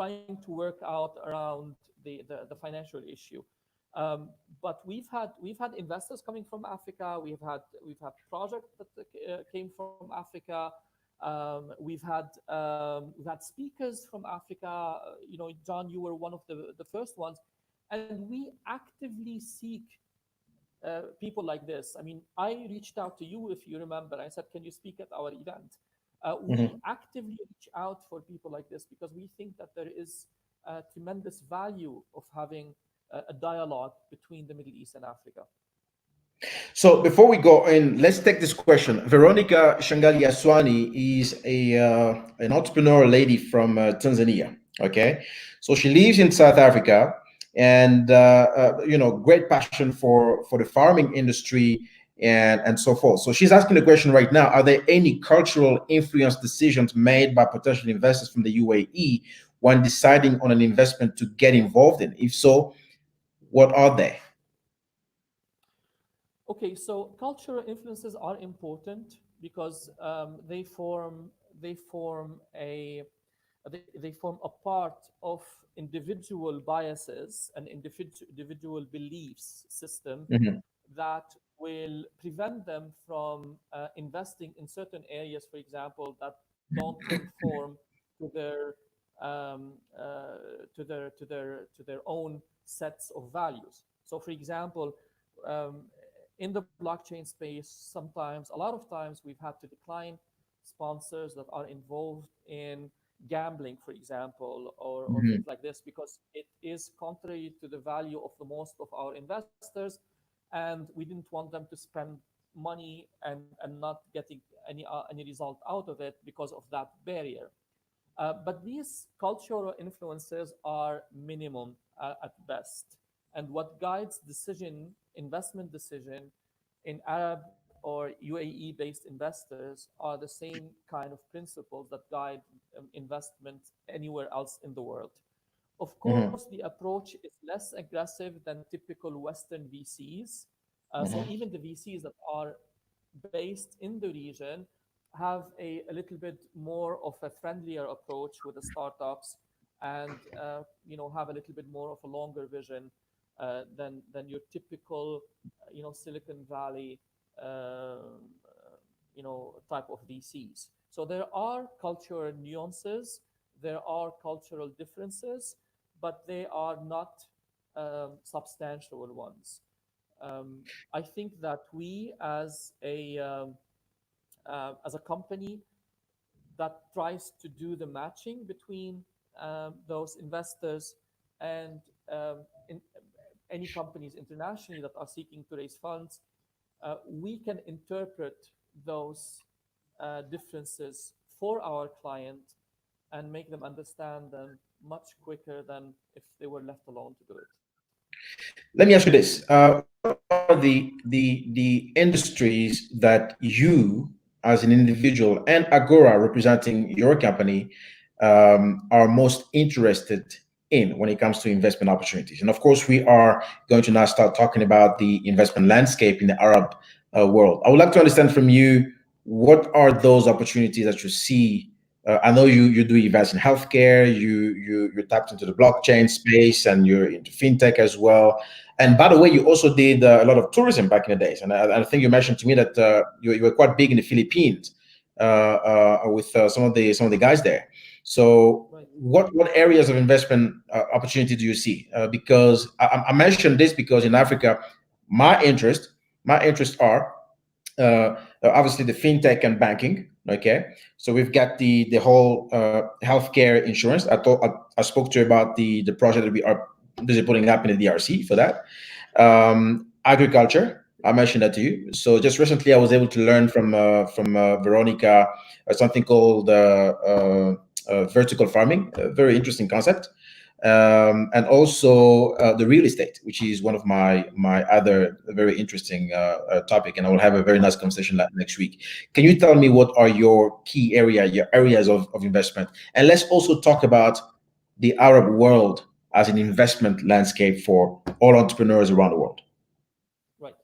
Trying to work out around the financial issue. But we've had investors coming from Africa. We've had projects that came from Africa. We've had speakers from Africa. John, you were one of the first ones, and we actively seek people like this. I mean, I reached out to you, if you remember. I said, "Can you speak at our event?" We actively reach out for people like this because we think that there is a tremendous value of having a dialogue between the Middle East and Africa. So before we go in, let's take this question. Veronica Shangali Aswani is an entrepreneur lady from Tanzania. Okay, so she lives in South Africa, and great passion for the farming industry and so forth. So she's asking the question right now: are there any cultural influence decisions made by potential investors from the UAE when deciding on an investment to get involved in? If so, what are they? Okay, so cultural influences are important because they form a part of individual biases and individual beliefs system that will prevent them from investing in certain areas, for example, that don't conform to their own sets of values. So, for example, in the blockchain space, a lot of times, we've had to decline sponsors that are involved in gambling, for example, or things like this, because it is contrary to the value of the most of our investors, and we didn't want them to spend money and not getting any result out of it because of that barrier. But these cultural influences are minimum at best, and what guides investment decision in Arab or UAE-based investors are the same kind of principles that guide investment anywhere else in the world. Of course, the approach is less aggressive than typical Western VCs. So even the VCs that are based in the region have a little bit more of a friendlier approach with the startups, and have a little bit more of a longer vision than your typical Silicon Valley type of VCs. So there are cultural nuances, there are cultural differences, but they are not substantial ones. I think that we, as a company that tries to do the matching between those investors and any companies internationally that are seeking to raise funds, we can interpret those differences for our client and make them understand them much quicker than if they were left alone to do it. Let me ask you this: what are the industries that you, as an individual, and Agora, representing your company, are most interested in when it comes to investment opportunities? And of course, we are going to now start talking about the investment landscape in the Arab world. I would like to understand from you, what are those opportunities that you see? I know you do invest in healthcare. You tapped into the blockchain space, and you're into fintech as well. And by the way, you also did a lot of tourism back in the days. And I think you mentioned to me that you were quite big in the Philippines with some of the guys there. So Right. what areas of investment opportunity do you see? Because I mentioned this because in Africa, my interests are obviously the fintech and banking. Okay, so we've got the whole healthcare insurance. I spoke to you about the project that we are busy putting up in the DRC for that. Agriculture, I mentioned that to you. So just recently, I was able to learn from Veronica something called vertical farming, a very interesting concept. And also the real estate, which is one of my other very interesting topic, and I will have a very nice conversation next week. Can you tell me what are your key your areas of investment? And let's also talk about the Arab world as an investment landscape for all entrepreneurs around the world. Right.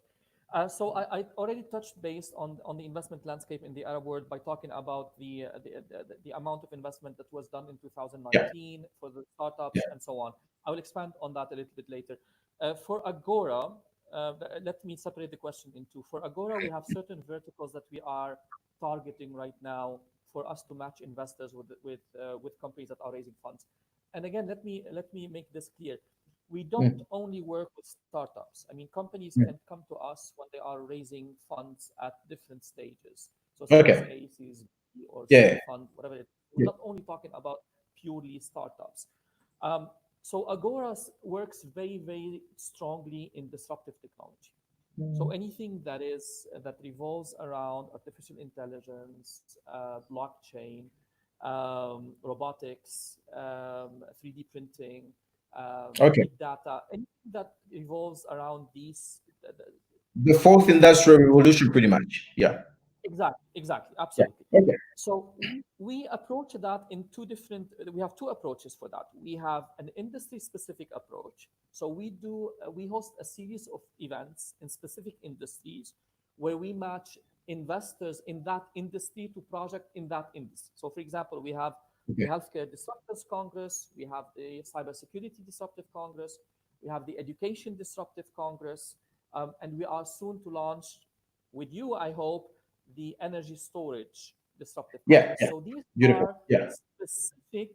So I already touched base on the investment landscape in the Arab world by talking about the amount of investment that was done in 2019 for the startups and so on. I will expand on that a little bit later. For Agora, let me separate the question in two. For Agora, we have certain verticals that we are targeting right now for us to match investors with companies that are raising funds. And again, let me make this clear. We don't only work with startups. I mean, companies can come to us when they are raising funds at different stages. So Series A, Series B, or C fund, whatever it is. We're not only talking about purely startups. So Agora works very, very strongly in disruptive technology. So anything that revolves around artificial intelligence, blockchain, robotics, 3D printing, big data, anything that revolves around these. The fourth industrial revolution, pretty much. Yeah. Exactly, absolutely. Yeah. Okay. So we approach that in we have two approaches for that. We have an industry-specific approach. So we host a series of events in specific industries where we match investors in that industry to project in that industry. So for example, we have the Healthcare Disruptors Congress, we have the Cybersecurity Disruptive Congress, we have the Education Disruptive Congress, and we are soon to launch with you, I hope, the Energy Storage Disruptive Congress. So these are specific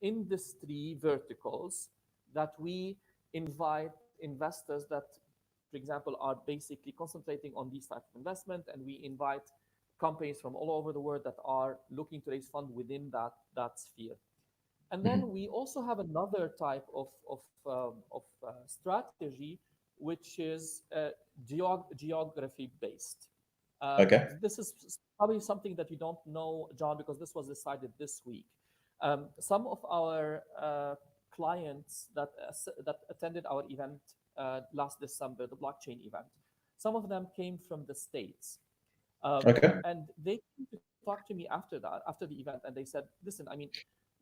industry verticals that we invite investors that, for example, are basically concentrating on these types of investment, and we invite companies from all over the world that are looking to raise funds within that sphere. And then we also have another type of strategy, which is geography based. This is probably something that you don't know, John, because this was decided this week. Some of our clients that attended our event last December, the blockchain event, some of them came from the States. And they came to talk to me after the event, and they said, listen, I mean,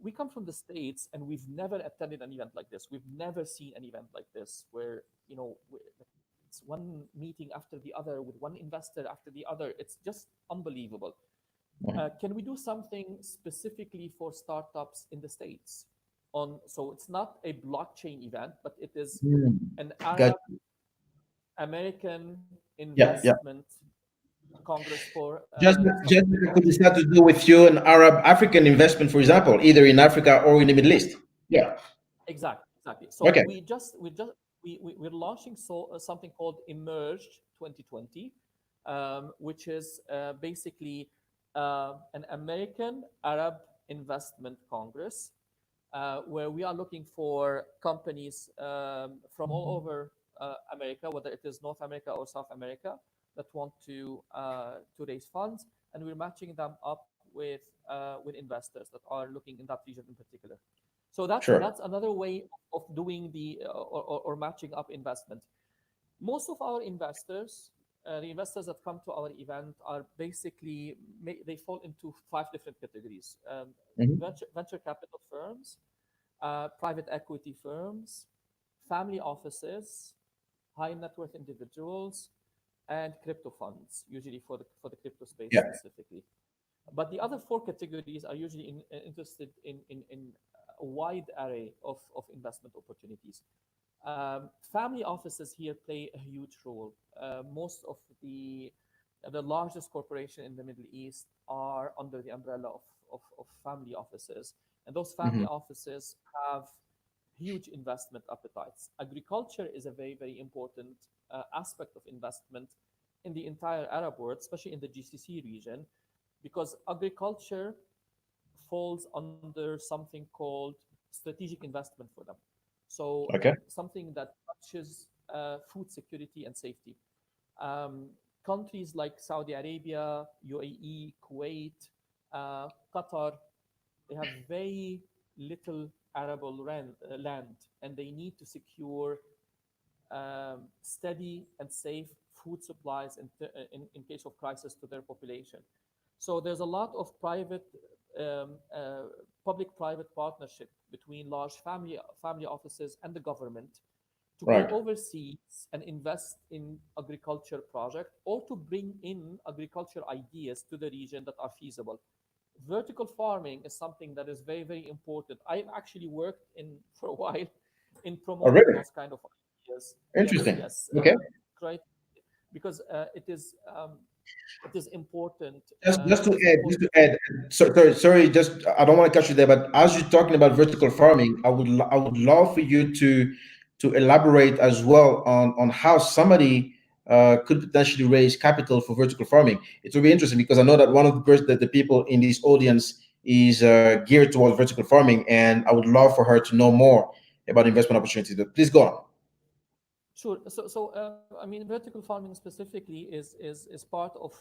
we come from the States and we've never attended an event like this. We've never seen an event like this where, it's one meeting after the other with one investor after the other. It's just unbelievable. Can we do something specifically for startups in the States? So it's not a blockchain event, but it is an Arab American investment Congress for just could this have to do with you an Arab African investment, for example, either in Africa or in the Middle East? Exactly. So we're launching something called Emerge 2020, which is basically an American Arab investment Congress, where we are looking for companies from all over America, whether it is North America or South America, that want to raise funds, and we're matching them up with investors that are looking in that region in particular. So that's another way of doing or matching up investment. Most of our investors, the investors that come to our event, are basically they fall into 5 different categories: venture capital firms, private equity firms, family offices, high net worth individuals, and crypto funds, usually for the crypto space specifically. But the other 4 categories are usually interested in a wide array of investment opportunities. Family offices here play a huge role. Most of the largest corporations in the Middle East are under the umbrella of family offices, and those family offices have huge investment appetites. Agriculture is a very, very important aspect of investment in the entire Arab world, especially in the GCC region, because agriculture falls under something called strategic investment for them. So something that touches food security and safety. Countries like Saudi Arabia, UAE, Kuwait, Qatar, they have very little arable land, and they need to secure steady and safe food supplies in case of crisis to their population. So there's a lot of public-private partnership between large family offices and the government to go overseas and invest in agriculture project, or to bring in agriculture ideas to the region that are feasible. Vertical farming is something that is very, very important. I've actually worked for a while in promoting those kind of ideas. Interesting. Yes. Okay. Right. Because it is important. Just to add. Sorry. Just I don't want to cut you there, but as you're talking about vertical farming, I would love for you to elaborate as well on how somebody could potentially raise capital for vertical farming. It will be interesting because I know that one of the people in this audience is geared towards vertical farming, and I would love for her to know more about investment opportunities. But please go on. Sure. So I mean, vertical farming specifically is part of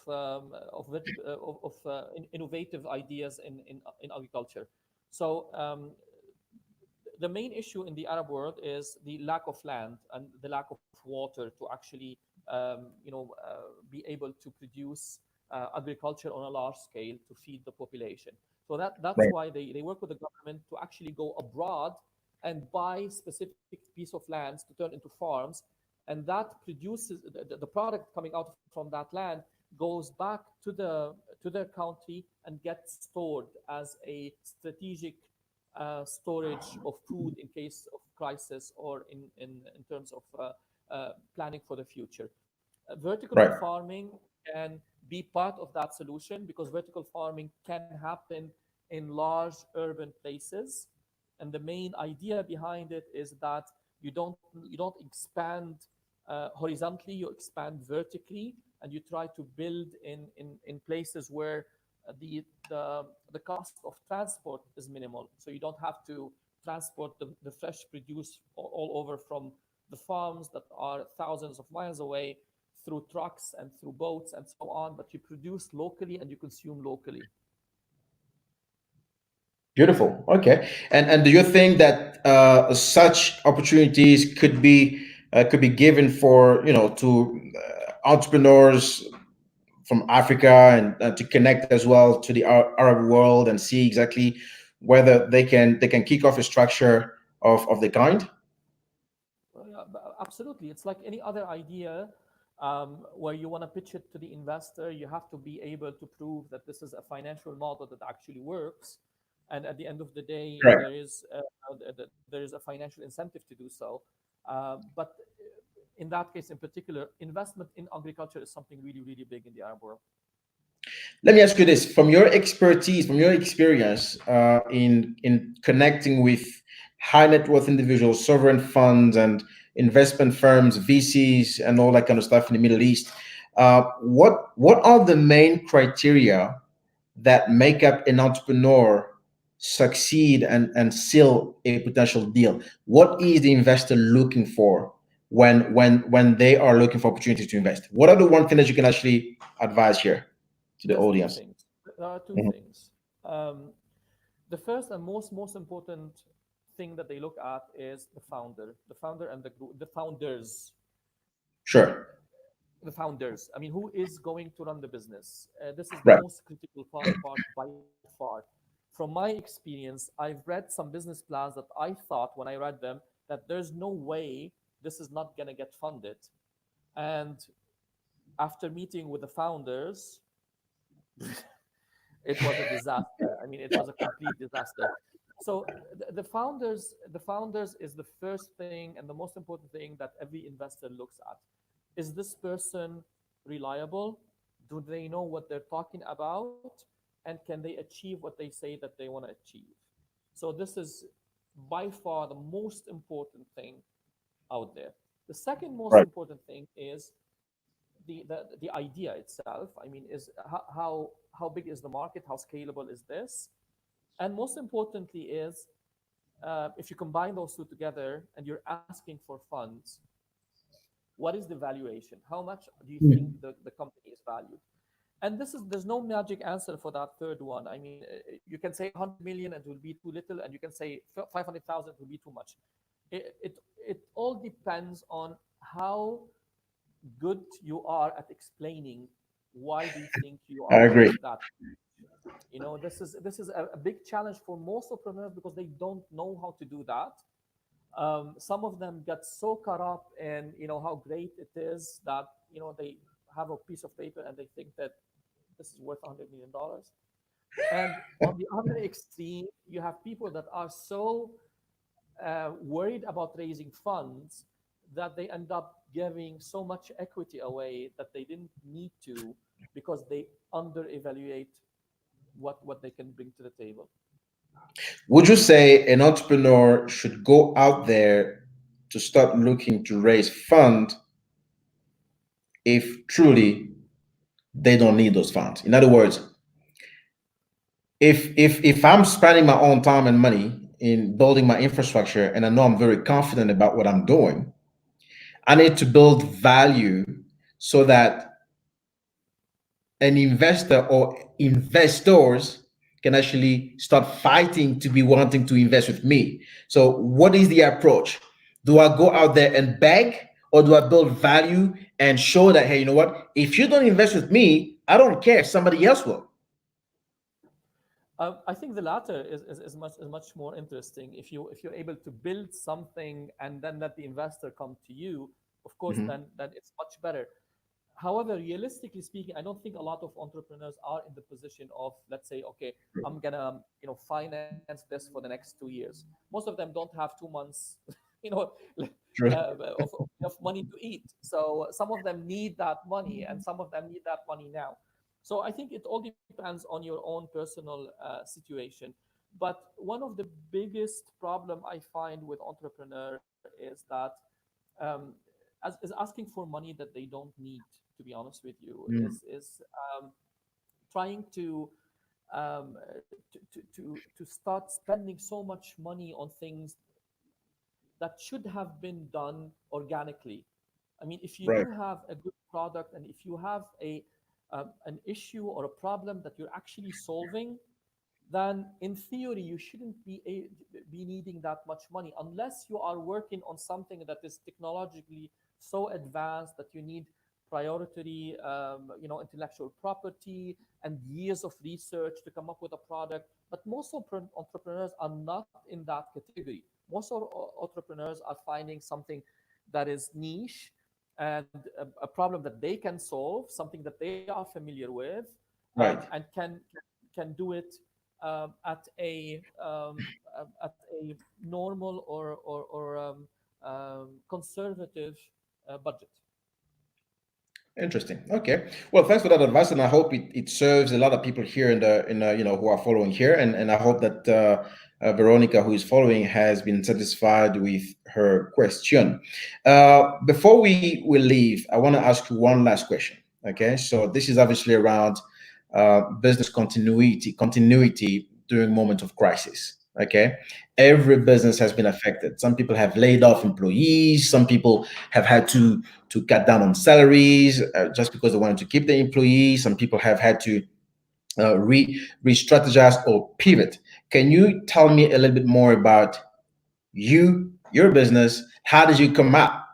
innovative ideas in agriculture. So the main issue in the Arab world is the lack of land and the lack of water to actually be able to produce agriculture on a large scale to feed the population. So that's why they work with the government to actually go abroad and buy specific piece of lands to turn into farms, and that produces the product coming out from that land goes back to their country and gets stored as a strategic storage of food in case of crisis, or in terms of planning for the future. Vertical farming can be part of that solution, because vertical farming can happen in large urban places. And the main idea behind it is that you don't expand horizontally, you expand vertically, and you try to build in places where the cost of transport is minimal. So you don't have to transport the fresh produce all over from the farms that are thousands of miles away through trucks and through boats and so on, but you produce locally and you consume locally. Beautiful. Okay. And do you think that such opportunities could be given for to entrepreneurs from Africa, and to connect as well to the Arab world and see exactly whether they can kick off a structure of the kind? Absolutely. It's like any other idea where you want to pitch it to the investor. You have to be able to prove that this is a financial model that actually works. And at the end of the day, there is a financial incentive to do so. But in that case in particular, investment in agriculture is something really, really big in the Arab world. Let me ask you this: from your expertise, from your experience in connecting with high net worth individuals, sovereign funds, and investment firms, VCs, and all that kind of stuff in the Middle East, what are the main criteria that make up an entrepreneur succeed and seal a potential deal? What is the investor looking for when they are looking for opportunities to invest? What are the one thing that you can actually advise here to the There's two audience? things. There are 2 Mhm. things. The first and most important thing that they look at is the founder and the group, the founders, Sure. the founders. I mean, who is going to run the business? This is the Right. most critical part by far. From my experience, I've read some business plans that I thought when I read them that there's no way this is not going to get funded. And after meeting with the founders, it was a disaster. I mean, it was a complete disaster. So the founders is the first thing and the most important thing that every investor looks at. Is this person reliable? Do they know what they're talking about? And can they achieve what they say that they want to achieve? So this is by far the most important thing out there. The second most Right. important thing is the idea itself. I mean, is how big is the market? How scalable is this? And most importantly is if you combine those two together and you're asking for funds, what is the valuation? How much do you think the company is valued? And there's no magic answer for that third one. I mean, you can say 100 million and it will be too little, and you can say 500,000 will be too much. It all depends on how good you are at explaining why do you think you I are agree. worth that. This is a big challenge for most entrepreneurs because they don't know how to do that. Some of them get so caught up in how great it is that they have a piece of paper and they think that this is worth $100 million. And on the other extreme, you have people that are so worried about raising funds that they end up giving so much equity away that they didn't need to because they under evaluate what they can bring to the table. Would you say an entrepreneur should go out there to start looking to raise fund if truly they don't need those funds? In other words, if I'm spending my own time and money in building my infrastructure and I know I'm very confident about what I'm doing, I need to build value so that an investor or investors can actually start fighting to be wanting to invest with me. So what is the approach? Do I go out there and beg, or do I build value and show that, hey, you know what, if you don't invest with me, I don't care, somebody else will? I think the latter is much more interesting. If you're able to build something and then let the investor come to you, of course, Mhm. then it's much better. However, realistically speaking, I don't think a lot of entrepreneurs are in the position of, let's say, okay, I'm gonna finance this for the next 2 years. Most of them don't have 2 months, you know, True. of money to eat. So some of them need that money, and some of them need that money now. So I think it all depends on your own personal situation. But one of the biggest problem I find with entrepreneur is that um, is asking for money that they don't need. To be honest with you, Mm. is trying to start spending so much money on things that should have been done organically. I mean, if you Right. do have a good product and if you have an issue or a problem that you're actually solving, then in theory you shouldn't be needing that much money unless you are working on something that is technologically so advanced that you need priority, intellectual property and years of research to come up with a product. But most entrepreneurs are not in that category. Most entrepreneurs are finding something that is niche and a problem that they can solve, something that they are familiar with, Right. and can do it at a normal or conservative budget. Interesting. Okay. Well, thanks for that advice, and I hope it serves a lot of people here in who are following here, and I hope that Veronica, who is following, has been satisfied with her question. Before we leave, I want to ask you one last question. Okay. So this is obviously around business continuity during moments of crisis. Okay, every business has been affected. Some people have laid off employees. Some people have had to cut down on salaries just because they wanted to keep the employees. Some people have had to re-strategize or pivot. Can you tell me a little bit more about your business? How did you come up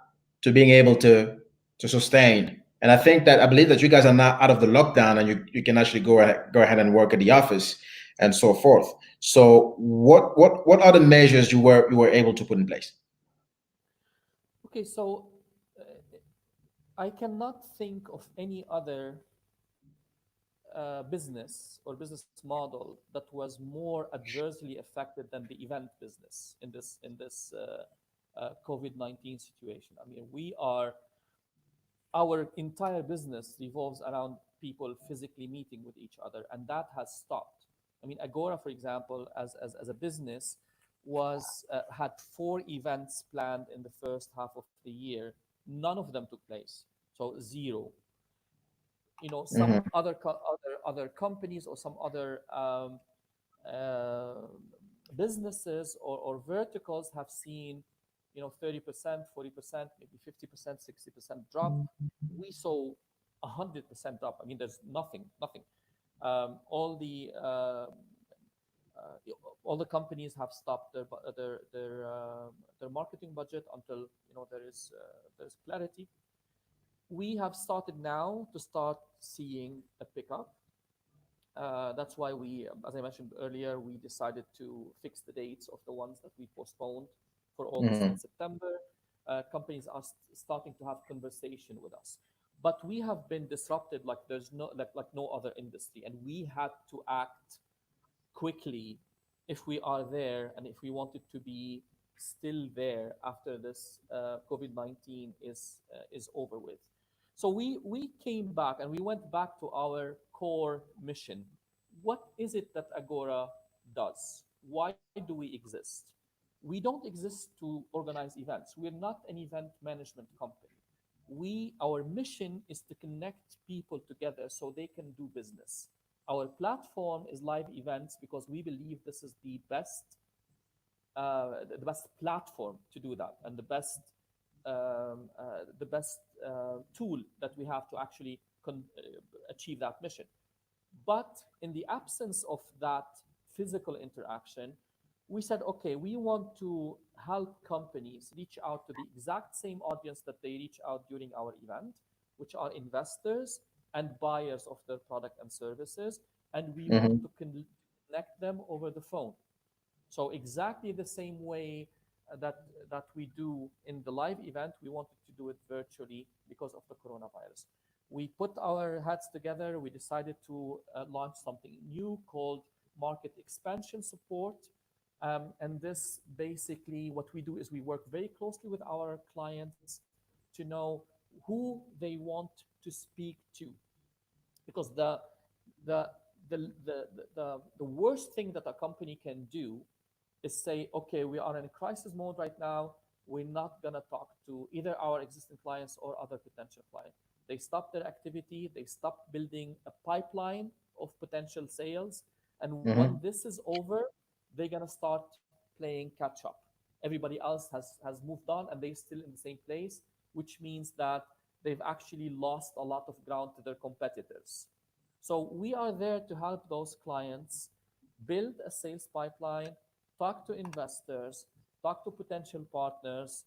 to being able to sustain? And I believe that you guys are now out of the lockdown, and you can actually go ahead and work at the office and so forth. So what are the measures you were able to put in place? Okay, so uh, I cannot think of any other business or business model that was more adversely affected than the event business in this COVID-19 situation. I mean, our entire business revolves around people physically meeting with each other, and that has stopped. I mean, Agora, for example, as a business, was had 4 events planned in the first half of the year. None of them took place, so zero. Some Mhm. other companies or some other uh, businesses or verticals have seen 30%, 40%, maybe 50%, 60% drop. We saw 100% drop. I mean, there's nothing. All the all the companies have stopped their marketing budget until there's clarity. We have started now to start seeing a pickup. That's why as I mentioned earlier, we decided to fix the dates of the ones that we postponed for August and Mhm. September. Companies are starting to have conversation with us, but we have been disrupted like there's like no other industry, and we had to act quickly if we are there and if we wanted to be still there after this COVID-19 is over with. So we came back and we went back to our core mission. What is it that Agora does? Why do we exist? We don't exist to organize events. We're not an event management company. Our mission is to connect people together so they can do business. Our platform is live events because we believe this is the best platform to do that, and the best tool that we have to actually achieve that mission. But in the absence of that physical interaction, we said, okay, we want to help companies reach out to the exact same audience that they reach out during our event, which are investors and buyers of their product and services. And we want Mhm. to connect them over the phone. So exactly the same way that we do in the live event, we wanted to do it virtually because of the coronavirus. We put our heads together. We decided to launch something new called Market Expansion Support. And this basically, what we do is we work very closely with our clients to know who they want to speak to, because the the worst thing that a company can do is say, okay, we are in crisis mode right now. We're not going to talk to either our existing clients or other potential clients. They stop their activity, they stop building a pipeline of potential sales. And when Mhm. this is over, they're going to start playing catch up. Everybody else has moved on and they're still in the same place, which means that they've actually lost a lot of ground to their competitors. So we are there to help those clients build a sales pipeline, talk to investors, talk to potential partners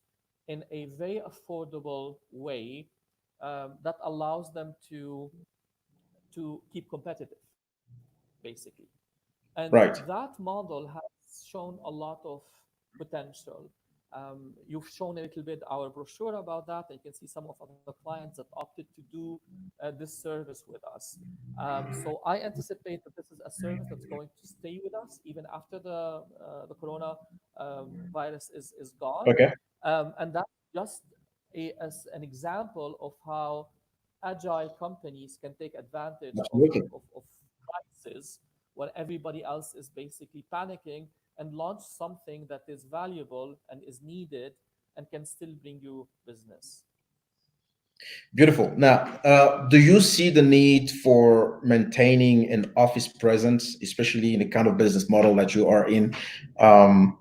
in a very affordable way that allows them to keep competitive, basically. And Right. that model has shown a lot of potential. You've shown a little bit our brochure about that. And you can see some of the clients that opted to do this service with us. So I anticipate that this is a service that's going to stay with us even after the corona virus is gone. Okay. And that's just as an example of how agile companies can take advantage Absolutely. of crisis when everybody else is basically panicking, and launch something that is valuable and is needed and can still bring you business. Beautiful. Now, do you see the need for maintaining an office presence, especially in the kind of business model that you are in? Um,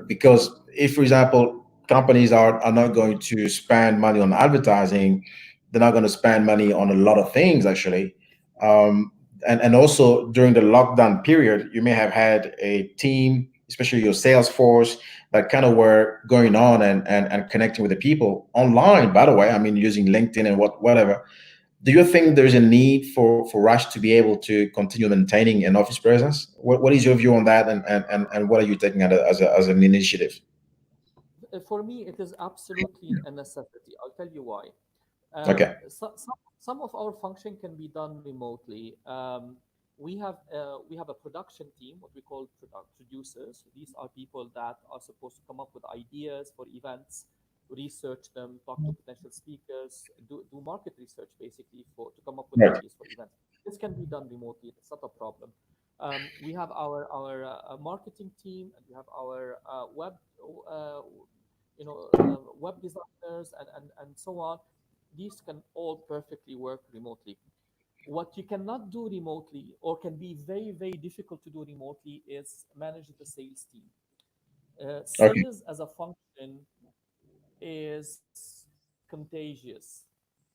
because if, for example, companies are not going to spend money on advertising, they're not going to spend money on a lot of things actually. Um, and also during the lockdown period, you may have had a team, especially your sales force, that kind of were going on and connecting with the people online, by the way, I mean, using LinkedIn and whatever. Do you think there's a need for us to be able to continue maintaining an office presence? What is your view on that, and what are you taking as an initiative? For me, it is absolutely a necessity. I'll tell you why. Okay. Some of our function can be done remotely. We have a production team, what we call producers. These are people that are supposed to come up with ideas for events, research them, talk to potential speakers, do market research basically to come up with Right. ideas for events. This can be done remotely. It's not a problem. We have our marketing team, and we have our uh, web designers, and so on. These can all perfectly work remotely. What you cannot do remotely, or can be very, very difficult to do remotely, is manage the sales team. Okay. Sales as a function is contagious.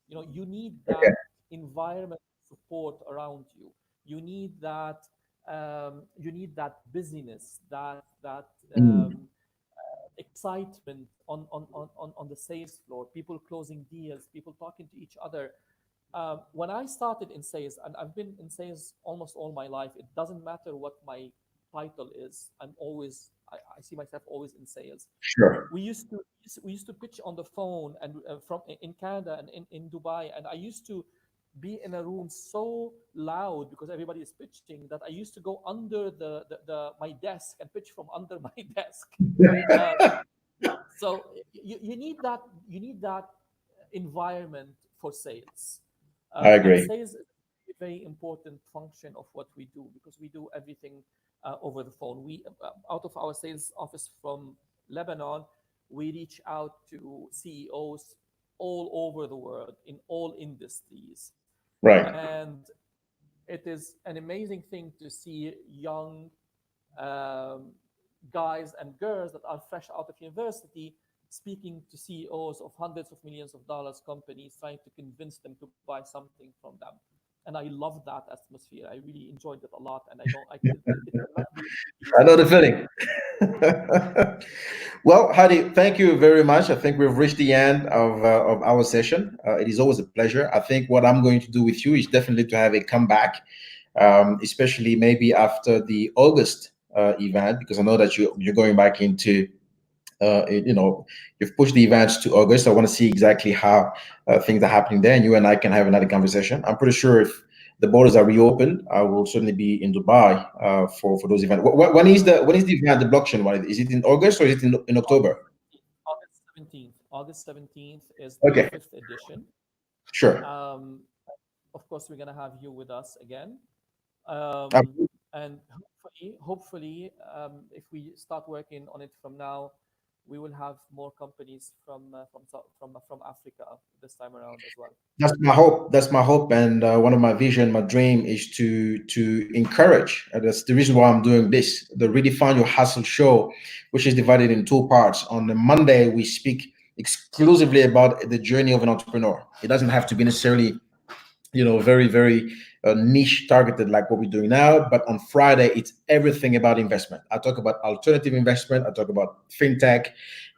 You need that Okay. environment support around you. You need that busyness, that Mm. excitement on the sales floor, people closing deals, people talking to each other. When I started in sales, and I've been in sales almost all my life, it doesn't matter what my title is. I see myself always in sales. Sure. We used to pitch on the phone, and from in Canada and in Dubai, and I used to be in a room so loud because everybody is pitching, that I used to go under the my desk and pitch from under my desk. Um, so you need that environment for sales, I and agree. sales is a very important function of what we do, because we do everything over the phone. We Out of our sales office from Lebanon, we reach out to CEOs all over the world in all industries, Right. and it is an amazing thing to see young um, guys and girls that are fresh out of university speaking to CEOs of hundreds of millions of dollars companies, trying to convince them to buy something from them. And I love that atmosphere. I really enjoyed it a lot, and I don't. It cannot be I repeated. know the feeling. Well, Hadi, thank you very much. I think we've reached the end of our session. It is always a pleasure. I think what I'm going to do with you is definitely to have a comeback, especially maybe after the August event, because I know that you're going back into you've pushed the events to August. I want to see exactly how things are happening there, and you and I can have another conversation. I'm pretty sure if the borders are reopened, I will certainly be in Dubai for those events. When is the event, the blockchain one? Is it in August or is it in October? August 17th. August 17th is the Okay, fifth edition. sure. Um, of course, we're gonna have you with us again. Um, And hopefully, if we start working on it from now, we will have more companies from Africa this time around as well. That's my hope. That's my hope, and one of my vision, my dream is to encourage. That's the reason why I'm doing this. The Redefine Your Hustle show, which is divided in two parts. On the Monday, we speak exclusively about the journey of an entrepreneur. It doesn't have to be necessarily very niche targeted like what we're doing now, but on Friday it's everything about investment. I talk about alternative investment, I talk about fintech,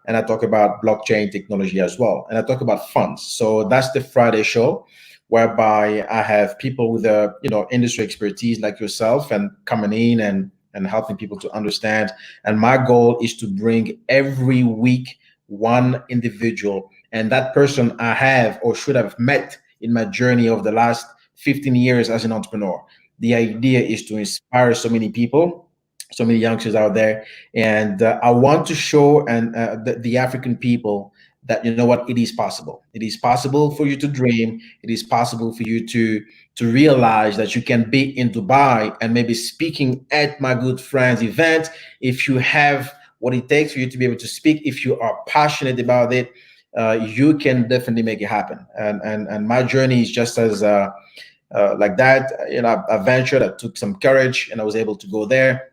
and I talk about blockchain technology as well, and I talk about funds. So that's the Friday show, whereby I have people with a industry expertise like yourself and coming in and helping people to understand. And my goal is to bring every week one individual, and that person I have or should have met in my journey of the last 15 years as an entrepreneur. The idea is to inspire so many people, so many youngsters out there, and I want to show the African people that you know what, it is possible. It is possible for you to dream. It is possible for you to realize that you can be in Dubai and maybe speaking at my good friend's event if you have what it takes for you to be able to speak. If you are passionate about it, you can definitely make it happen. And my journey is just as like that. You know, I ventured. I took some courage, and I was able to go there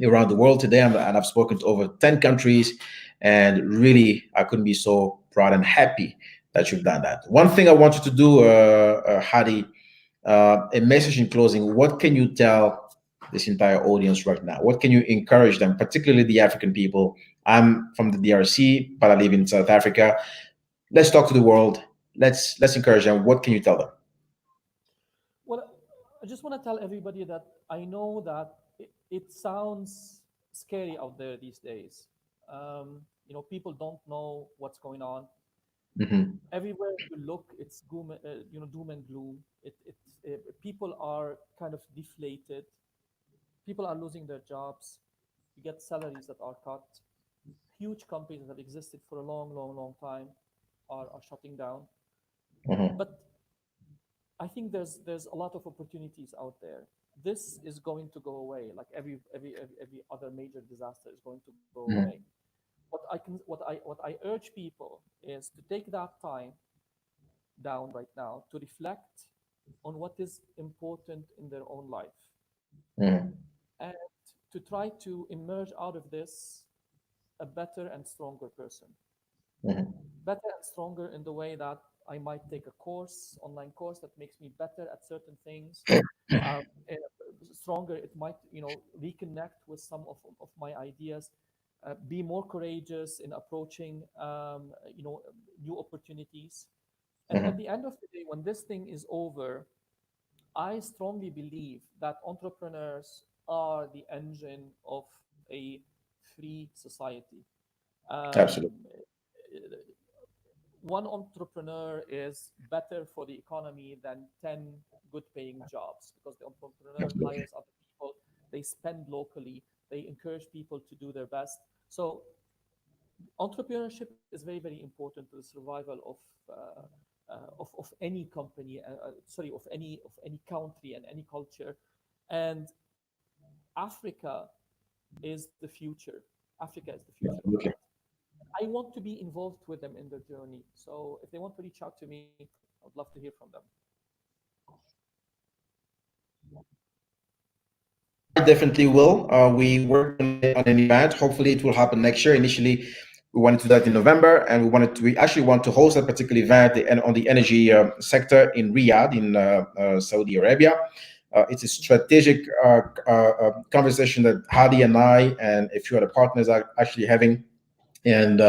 around the world today. And I've spoken to over 10 countries, and really, I couldn't be so proud and happy that you've done that. One thing I want you to do, Hadi, a message in closing. What can you tell this entire audience right now? What can you encourage them, particularly the African people? I'm from the DRC, but I live in South Africa. Let's talk to the world. Let's encourage them. What can you tell them? Well, I just want to tell everybody that I know that it sounds scary out there these days. People don't know what's going on. Mhm. Everywhere you look, it's doom and gloom. People are kind of deflated. People are losing their jobs. You get salaries that are cut. Huge companies that have existed for a long, long, long time are shutting down. Mhm. But I think there's a lot of opportunities out there. This is going to go away, like every other major disaster is going to go away. Mhm. What I urge people is to take that time down right now to reflect on what is important in their own life Mhm. and to try to emerge out of this a better and stronger person. Mhm. Better and stronger in the way that I might take a course, online course that makes me better at certain things. Um, eh, Stronger, it might, reconnect with some of my ideas. Be more courageous in approaching, new opportunities. And at Mhm. the end of the day, when this thing is over, I strongly believe that entrepreneurs are the engine of a free society. Absolutely. Um, One entrepreneur is better for the economy than 10 good paying jobs because the entrepreneur Absolutely. hires other people, they spend locally, they encourage people to do their best. So entrepreneurship is very, very important to the survival of any company, sorry, of any country and any culture. And Africa is the future. Africa is the future of Absolutely. that. I want to be involved with them in their journey. So if they want to reach out to me, I would love to hear from them. I definitely will. We work on an event. Hopefully, it will happen next year. Initially, we wanted to do that in November, and we actually want to host that particular event and on the energy sector in Riyadh, in Saudi Arabia. It's a strategic conversation that Hadi and I and a few other partners are actually having, and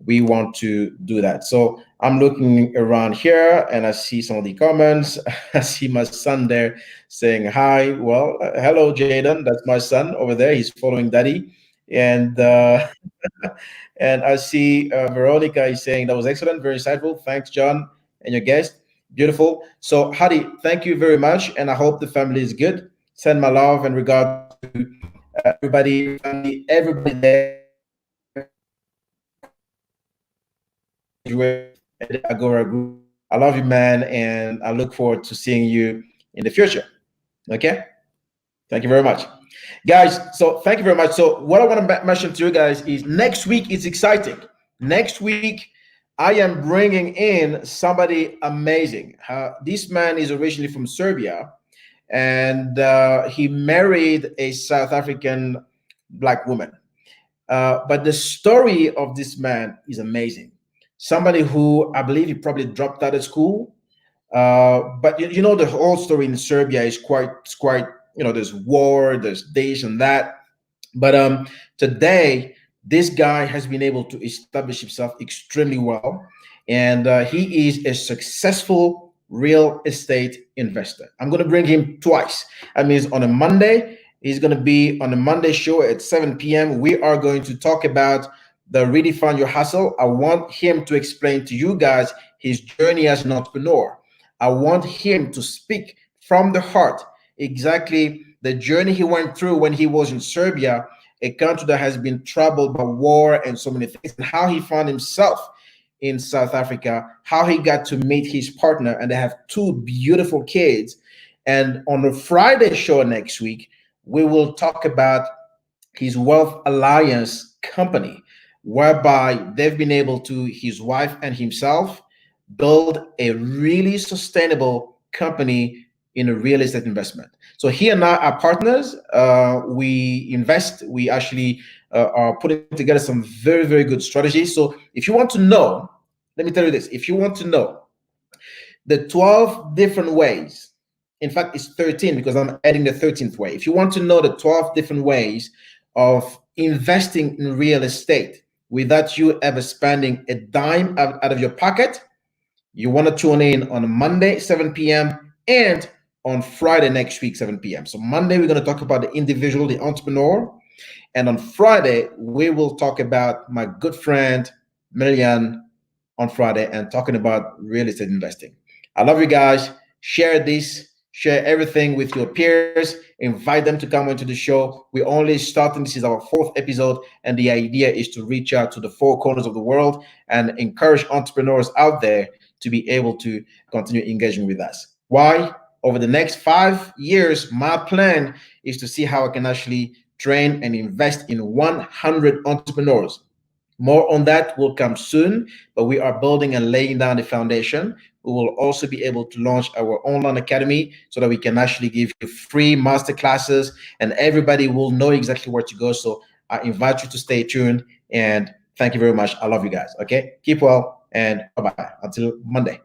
we want to do that. So I'm looking around here and I see some of the comments. I see my son there saying hi. Well, hello, Jaden. That's my son over there. He's following daddy. And and I see Veronica is saying that was excellent, very insightful. Thanks, John, and your guest. Beautiful. So, Hadi, thank you very much, and I hope the family is good. Send my love and regards to everybody, family, everybody there with the Agora group. I love you, man, and I look forward to seeing you in the future. Okay? Thank you very much. Guys, so thank you very much. So, what I want to mention to you guys is next week is exciting. Next week, I am bringing in somebody amazing. This man is originally from Serbia, and he married a South African black woman. But the story of this man is amazing. Somebody who I believe he probably dropped out of school. But you know the whole story in Serbia is quite there's war, there's this and that. But today this guy has been able to establish himself extremely well, and he is a successful real estate investor. I'm going to bring him twice. I mean, on a Monday. He's going to be on the Monday show at 7 p.m. We are going to talk about the Redefine Your Hustle. I want him to explain to you guys his journey as an entrepreneur. I want him to speak from the heart exactly the journey he went through when he was in Serbia, a country that has been troubled by war and so many things, and how he found himself in South Africa, how he got to meet his partner, and they have two beautiful kids. And on the Friday show next week, we will talk about his Wealth Alliance company. whereby they've been able to, his wife and himself, build a really sustainable company in a real estate investment. So he and I are partners. We invest. We actually are putting together some very, very good strategies. So if you want to know, let me tell you this, if you want to know the 12 different ways, in fact, it's 13 because I'm adding the 13th way. If you want to know the 12 different ways of investing in real estate without you ever spending a dime out of your pocket, you want to tune in on Monday, 7 p.m. and on Friday next week, 7 p.m. So Monday, we're going to talk about the individual, the entrepreneur. And on Friday, we will talk about my good friend, Millian, on Friday, and talking about real estate investing. I love you guys. Share this, share everything with your peers, invite them to come into the show. We're only starting. This is our 4th episode, and the idea is to reach out to the 4 corners of the world and encourage entrepreneurs out there to be able to continue engaging with us. Why? Over the next 5 years, my plan is to see how I can actually train and invest in 100 entrepreneurs. More on that will come soon, but we are building and laying down the foundation. We will also be able to launch our online academy so that we can actually give you free masterclasses and everybody will know exactly where to go. So I invite you to stay tuned, and thank you very much. I love you guys. Okay, keep well and bye-bye until Monday.